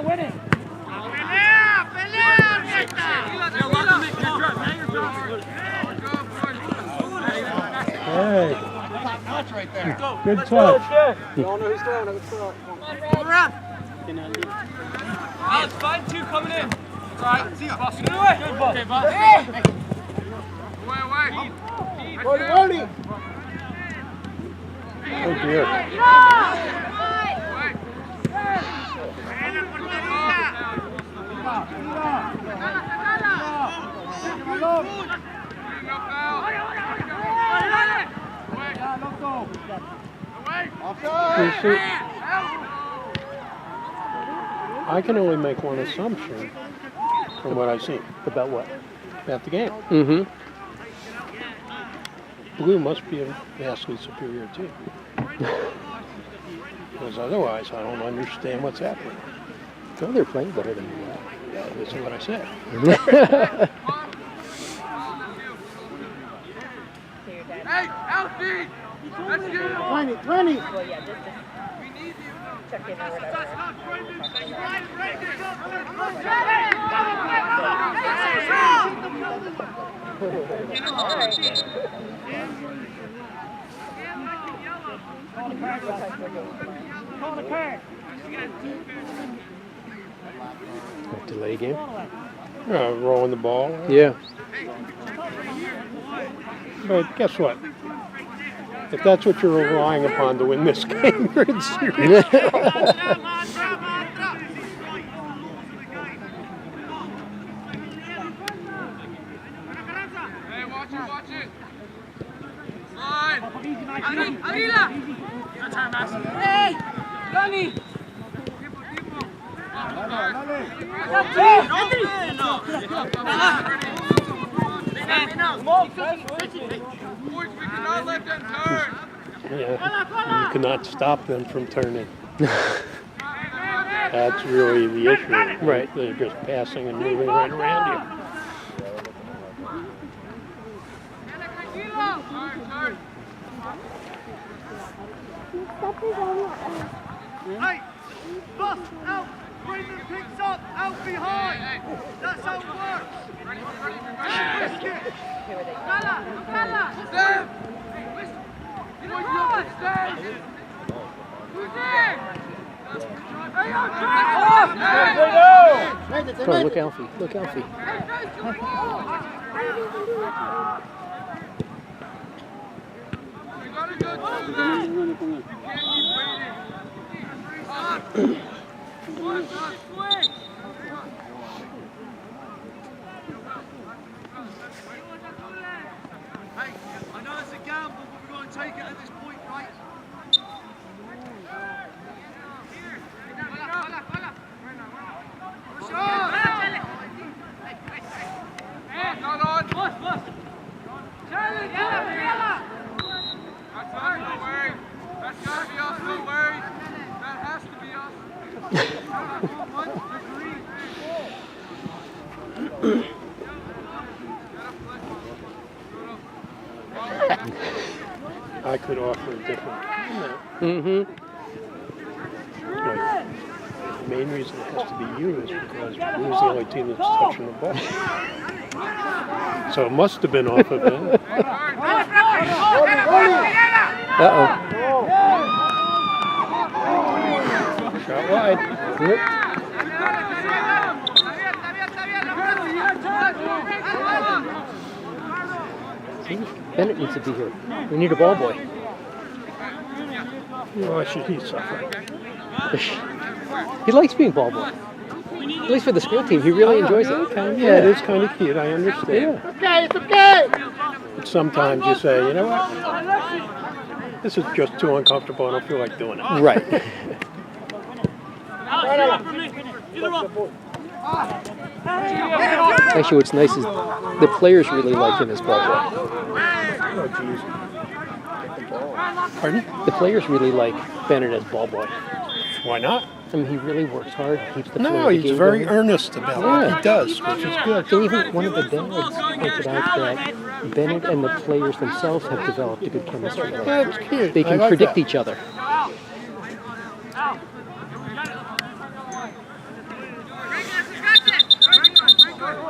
Win it. Hey. Good touch. You all know who's throwing it. Let's throw it. Alex, find two coming in. Right, see ya. Boss, good away. Good ball. Okay, boss. Away. Ready. Oh dear. I can only make one assumption from what I've seen About what? about the game. Mm-hmm. Blue must be a vastly superior team. Because otherwise, I don't understand what's happening. No, they're playing better than you are. Yeah, this is what I said. Hey, Alfie! Let's get it! 20. Well, yeah, just check in or whatever. Call the card. Delay game? Rolling the ball. Yeah. But guess what? If that's what you're relying upon to win this game, you're in serious trouble. Hey, watch it! Slide! Arila! Your turn, Max. Hey! Dani! Boys, we cannot let them turn! Yeah, you cannot stop them from turning. That's really the issue. Right. They're just passing and moving right around you. Hey! Bus out! Brendan picks up! Out behind! That's how it works! Ready? Kala! Stand! Boys, you stand! Who's there? Come on, look Alfie. Look Alfie. We gotta go to that! You can't keep waiting! Swing! Hey, I know it's a gamble, but we've got to take it at this point, right? Not on! Boss! Challenge! That's us, no worry. That's gotta be us, no worry. That has to be us. I could offer a different. Mm-hmm. Like, main reason it has to be you is because Blue's the only team that's touching the ball. So it must have been off of it. Uh-oh. Shot wide. Yep. See, Bennett needs to be here. We need a ball boy. Why should he suffer? He likes being ball boy. At least for the school team, he really enjoys it. Yeah, it is kind of cute. I understand. Yeah. It's okay! But sometimes you say, you know what? This is just too uncomfortable. I don't feel like doing it. Right. Actually, what's nice is the players really like him as ball boy. Oh, geez. Pardon? The players really like Bennett as ball boy. Why not? I mean, he really works hard, keeps the flow No, of the he's game very going. earnest about what he does, which is good. And even one of the dads pointed out that Bennett and the players themselves have developed a good chemistry. That's cute. They can I like predict that. each other.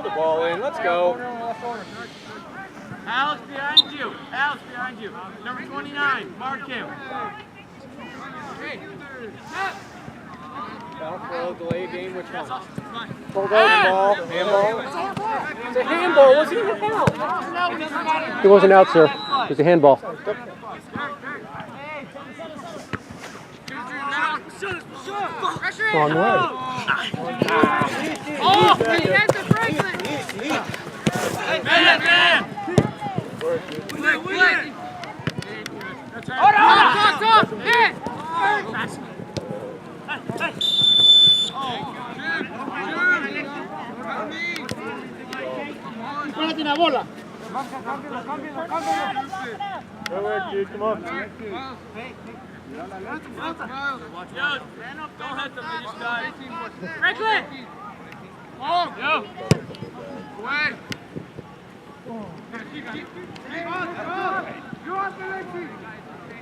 The ball in. Let's go. Alex behind you. Alex behind you. Number 29. Mark him. Foul throw, delay game, which one? Hold on, ball. Handball. It's a handball. Wasn't even a foul. It wasn't out, sir. It was a handball. Wrong way. Oh! Man! Espérate una bola. Good work, dude. Come on. Dude, don't hit them, these guys. Franklin! Oh! Yo! Away!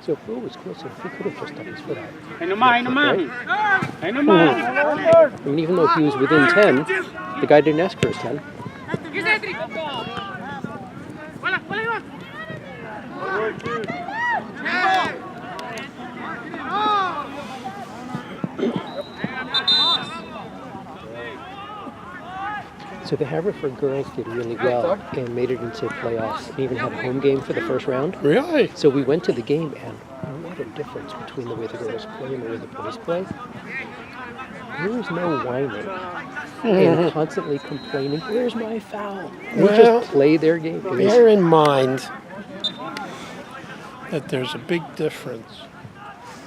So if Will was closer, he could have just done his foot out. Ahí nomás, ahí nomás. Ahí nomás. I mean, even though he was within 10, the guy didn't ask for his 10. So the Haverford girls did really well and made it into playoffs and even had a home game for the first round. Really? So we went to the game and what a difference between the way the girls play and the way the boys play. There was no whining and constantly complaining, where's my foul? They Well, just play their game. It was- Bear in mind that there's a big difference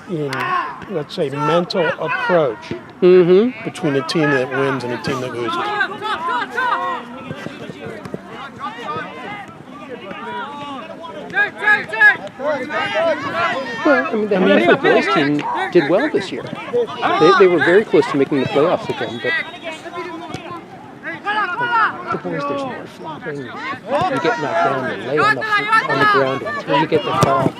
in, let's say, mental approach between a team that wins and a team that loses. Well, I mean, the Haverford boys team did well this year. They were very close to making the playoffs again, but the boys, there's more flopping. You get knocked down and lay on the ground until you get the foul.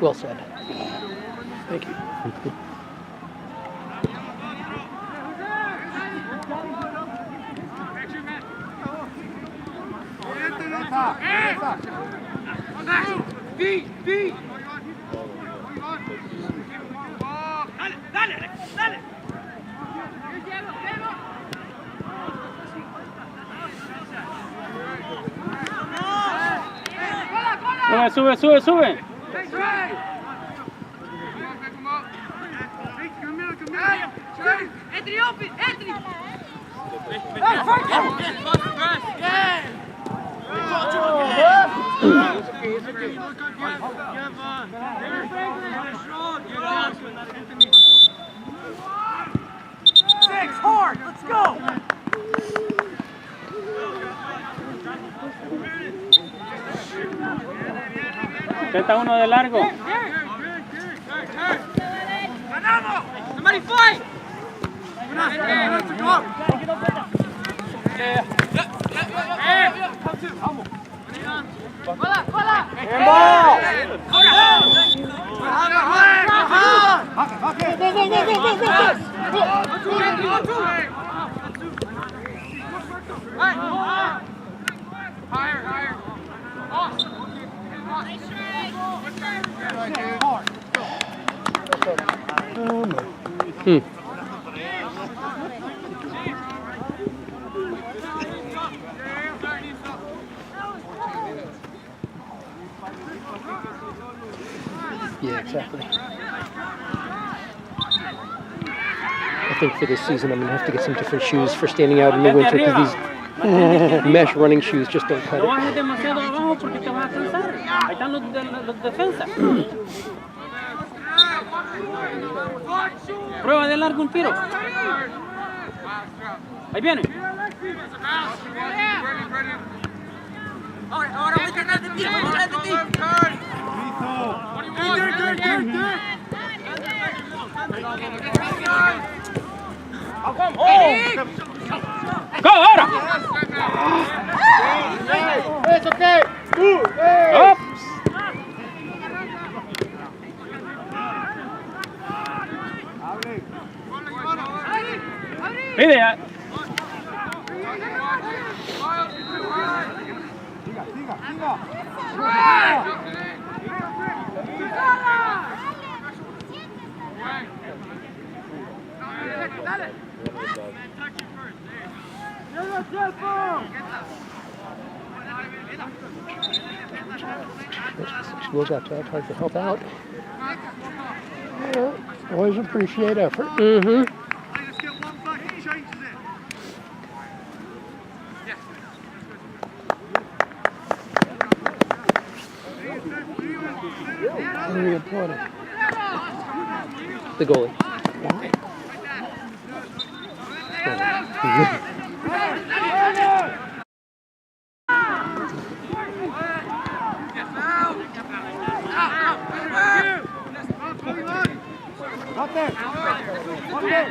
Well said. Thank you. Sube, sube, sube. Six, hard, let's go! Está uno de largo. ¡Ganamos! ¡Somebody fight! Yeah, exactly. I think for this season I'm going to have to get some different shoes for standing out in the winter because these mesh running shoes just don't cut No it. bajes demasiado abajo porque te vas a cansar. Ahí están los defensas. Prueba de largo un tiro. Ahí viene. Ahora voy a ganar de ti, voy a ganar de ti. Go, ahora. It's okay. Up. Pide. Will's got to hard to help out. Yeah, always appreciate effort. Mm-hmm. Just get one back, it changes it. What are you applauding? The goalie. Why? Up there. Up there.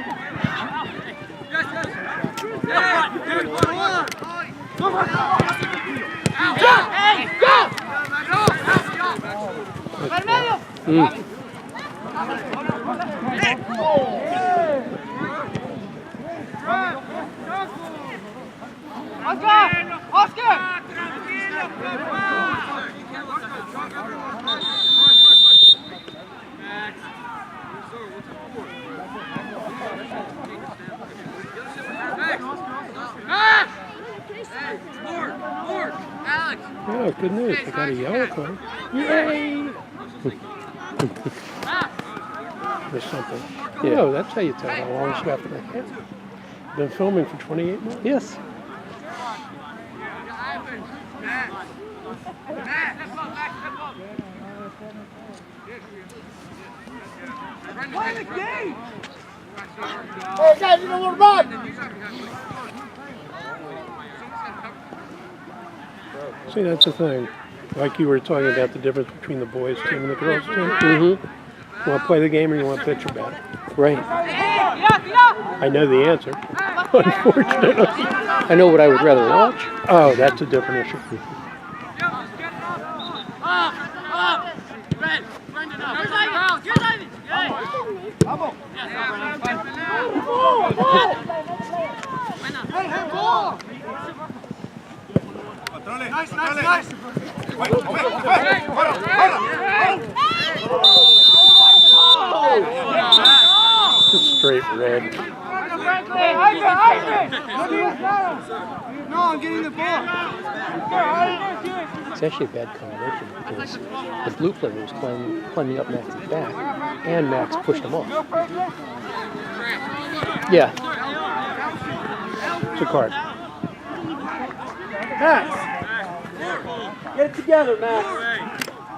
Yeah, good news. I got a yellow card. Yay! Or something. Yeah. Oh, that's how you tell how long it's got for the hand. Been filming for 28 months. Yes. Play the game! Hey guys, you know what about? See, that's the thing. Like you were talking about the difference between the boys' team and the girls' team. Mm-hmm. You want to play the game or you want to pitch or bat? Right. I know the answer. Unfortunately. I know what I would rather watch. Oh, that's a different issue. Nice, nice, nice. Just straight red. No, I'm getting the ball. It's actually a bad combination because the blue player was climbing up Max's back, and Max pushed him off. Yeah. It's a card. Pass. Get it together, Matt.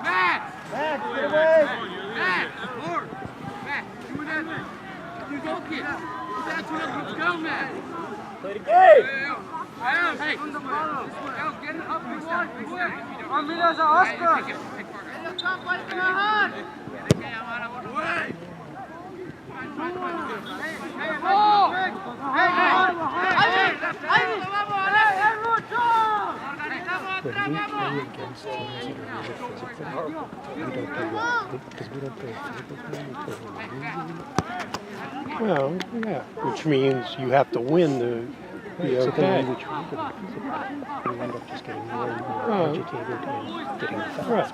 Matt, Matt, get away. Matt, you go get. That's what let's go, Matt. Play the game. Hey, get it up, big one, quick. Armida's Oscar. When we play against teams that are really physical, we don't do that. Because we don't play a physical game, we play a Well, yeah, which means you have to win to be so okay. then we try to be physical. We end up just getting more and more agitated and getting fouls. Right.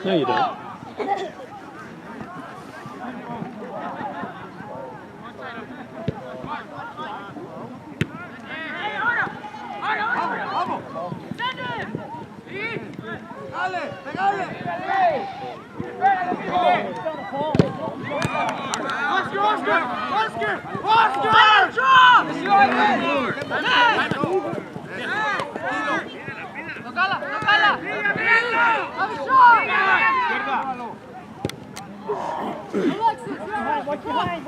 No, you don't. What's behind?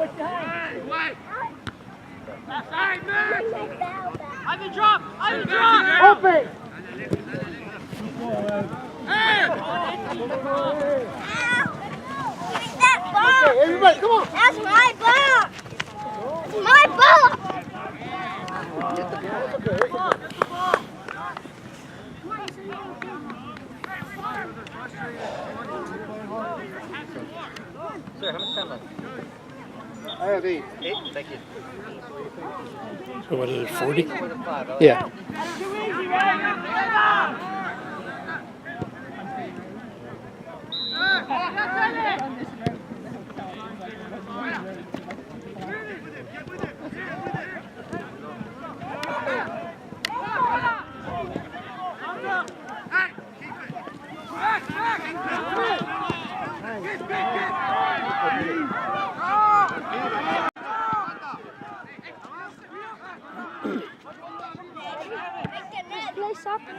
Ivan, drop! Open. Okay, everybody, come on. That's my ball! My ball! Sir, how much time left? I have 8. 8? Thank you. So what is it, 40? Yeah. Play soccer.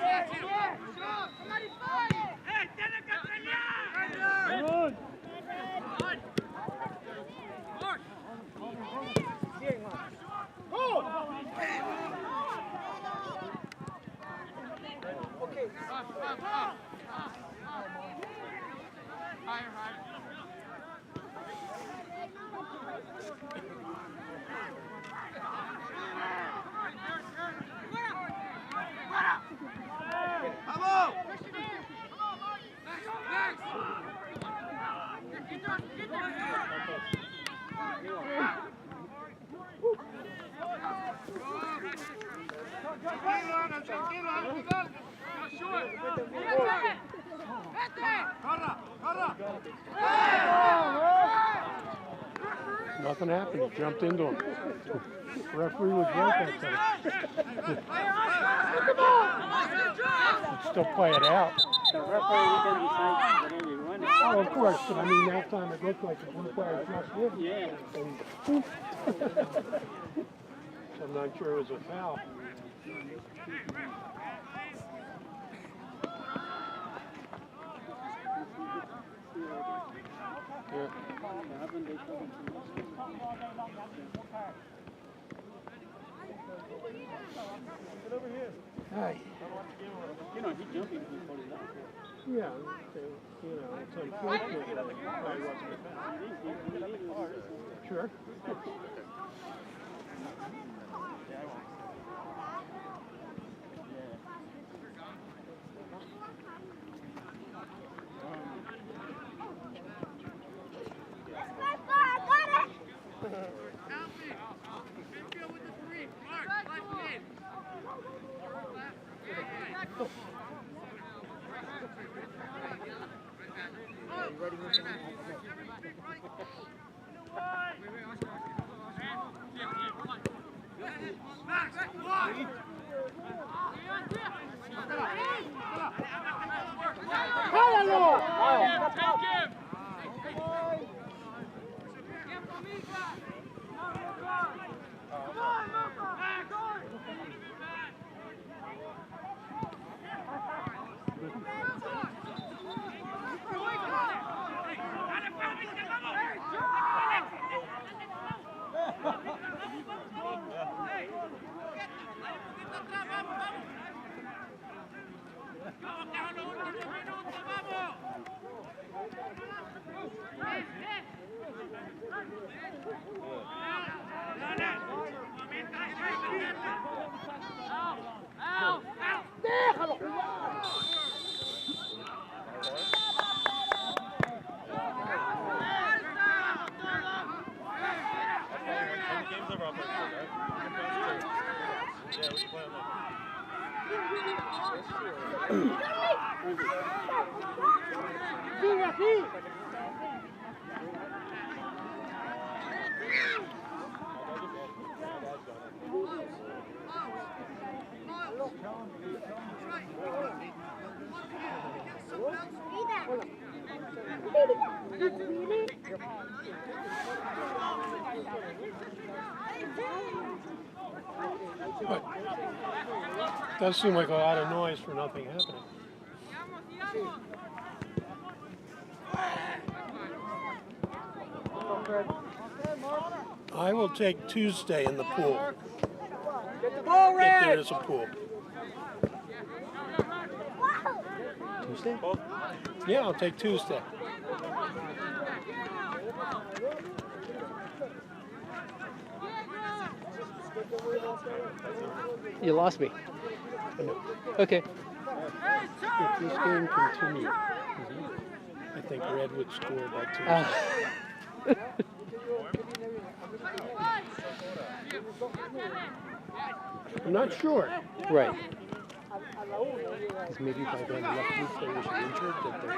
Nothing happened. He jumped into him. The referee was right that time. He'd still play it out. The referee didn't decide whatever you wanted. Oh, of course, but I mean, that time it looked like the blue flag just did. Yeah. So I'm not sure it was a foul. Yeah. Hey. You know, he jumped in before he left. Yeah, you know, it's unfortunate that it wasn't a foul. Sure. Déjalo jugar. Game's over, I'll play right? Yeah, we can play on that. Sigue así. Does seem like a lot of noise for nothing happening. I will take Tuesday in the pool. Get the ball, If Red. there is a pool. Tuesday? Yeah, I'll take Tuesday. You lost me. Okay. If this game continued, I think Red would score by 2. I'm not sure. Right. Because maybe by then left two players are injured that they're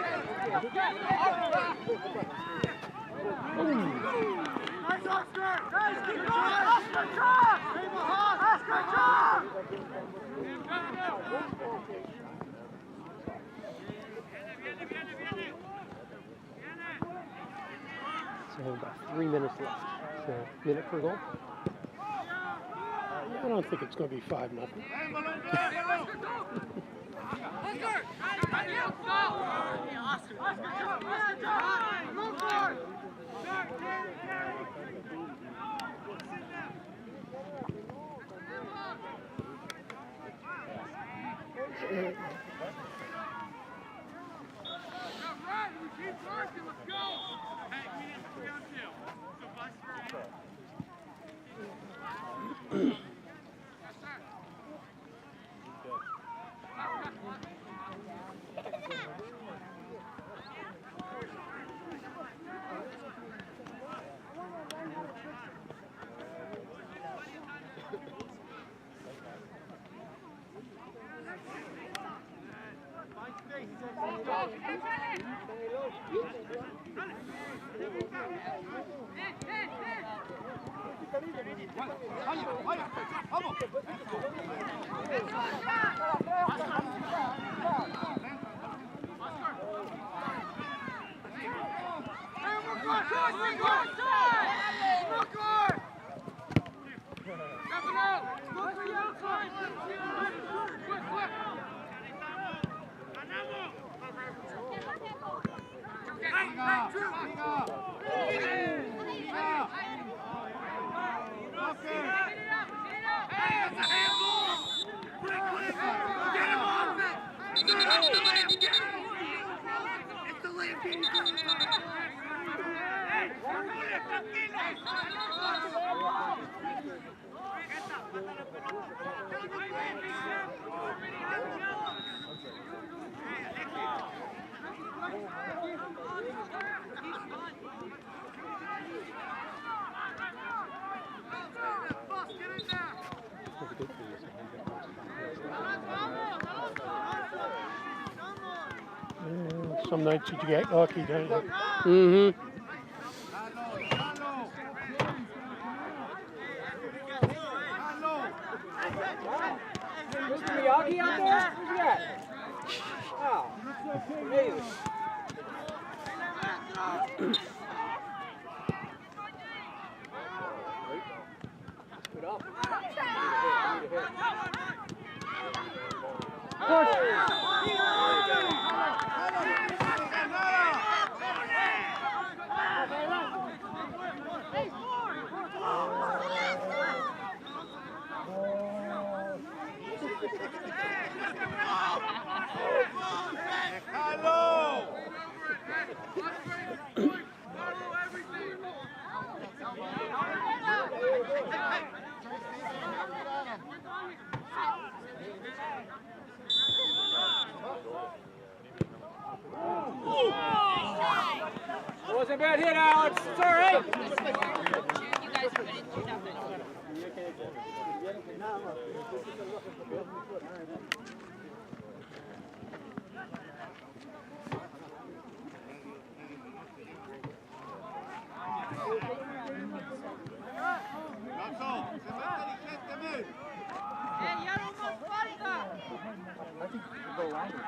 Nice, Oscar! Nice, keep going! Oscar, try! Oscar, So about 3 minutes left. So minute per goal. I don't think it's going to be 5-0. Keep working, let's go! Hey, we need 3-on-2. So bust her in. Yes, sir. Some nights you get lucky, don't you? Mm-hmm. Mr. Miyagi out there? Who's that? Wow. Amazing. Put up. a bad hit, Alex. It's all right. You guys are going to do nothing. I think you could go longer.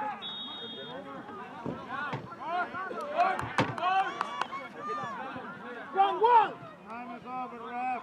Wrong one. Time is over, ref.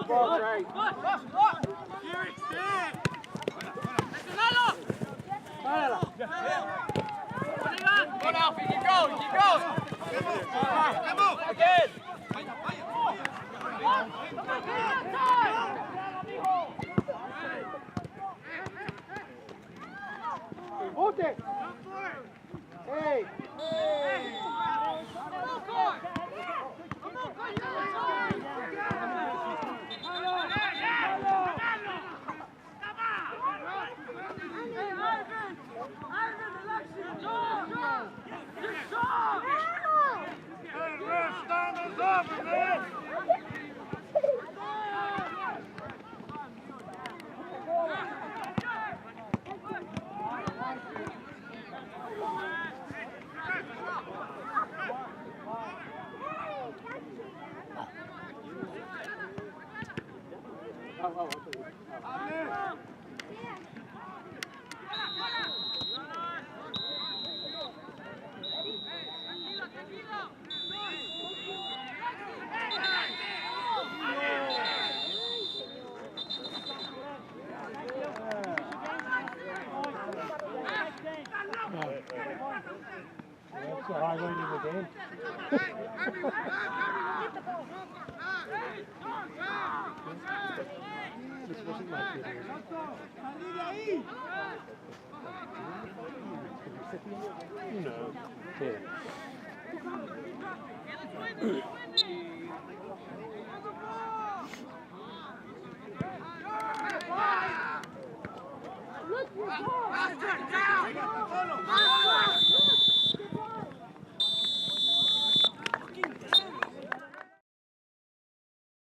Ball's right. Go now, keep going, keep going. Again. Bote. Hey. Time is over, man. That's the highlight of the game. This wasn't my video. You know. Yeah. Look, you're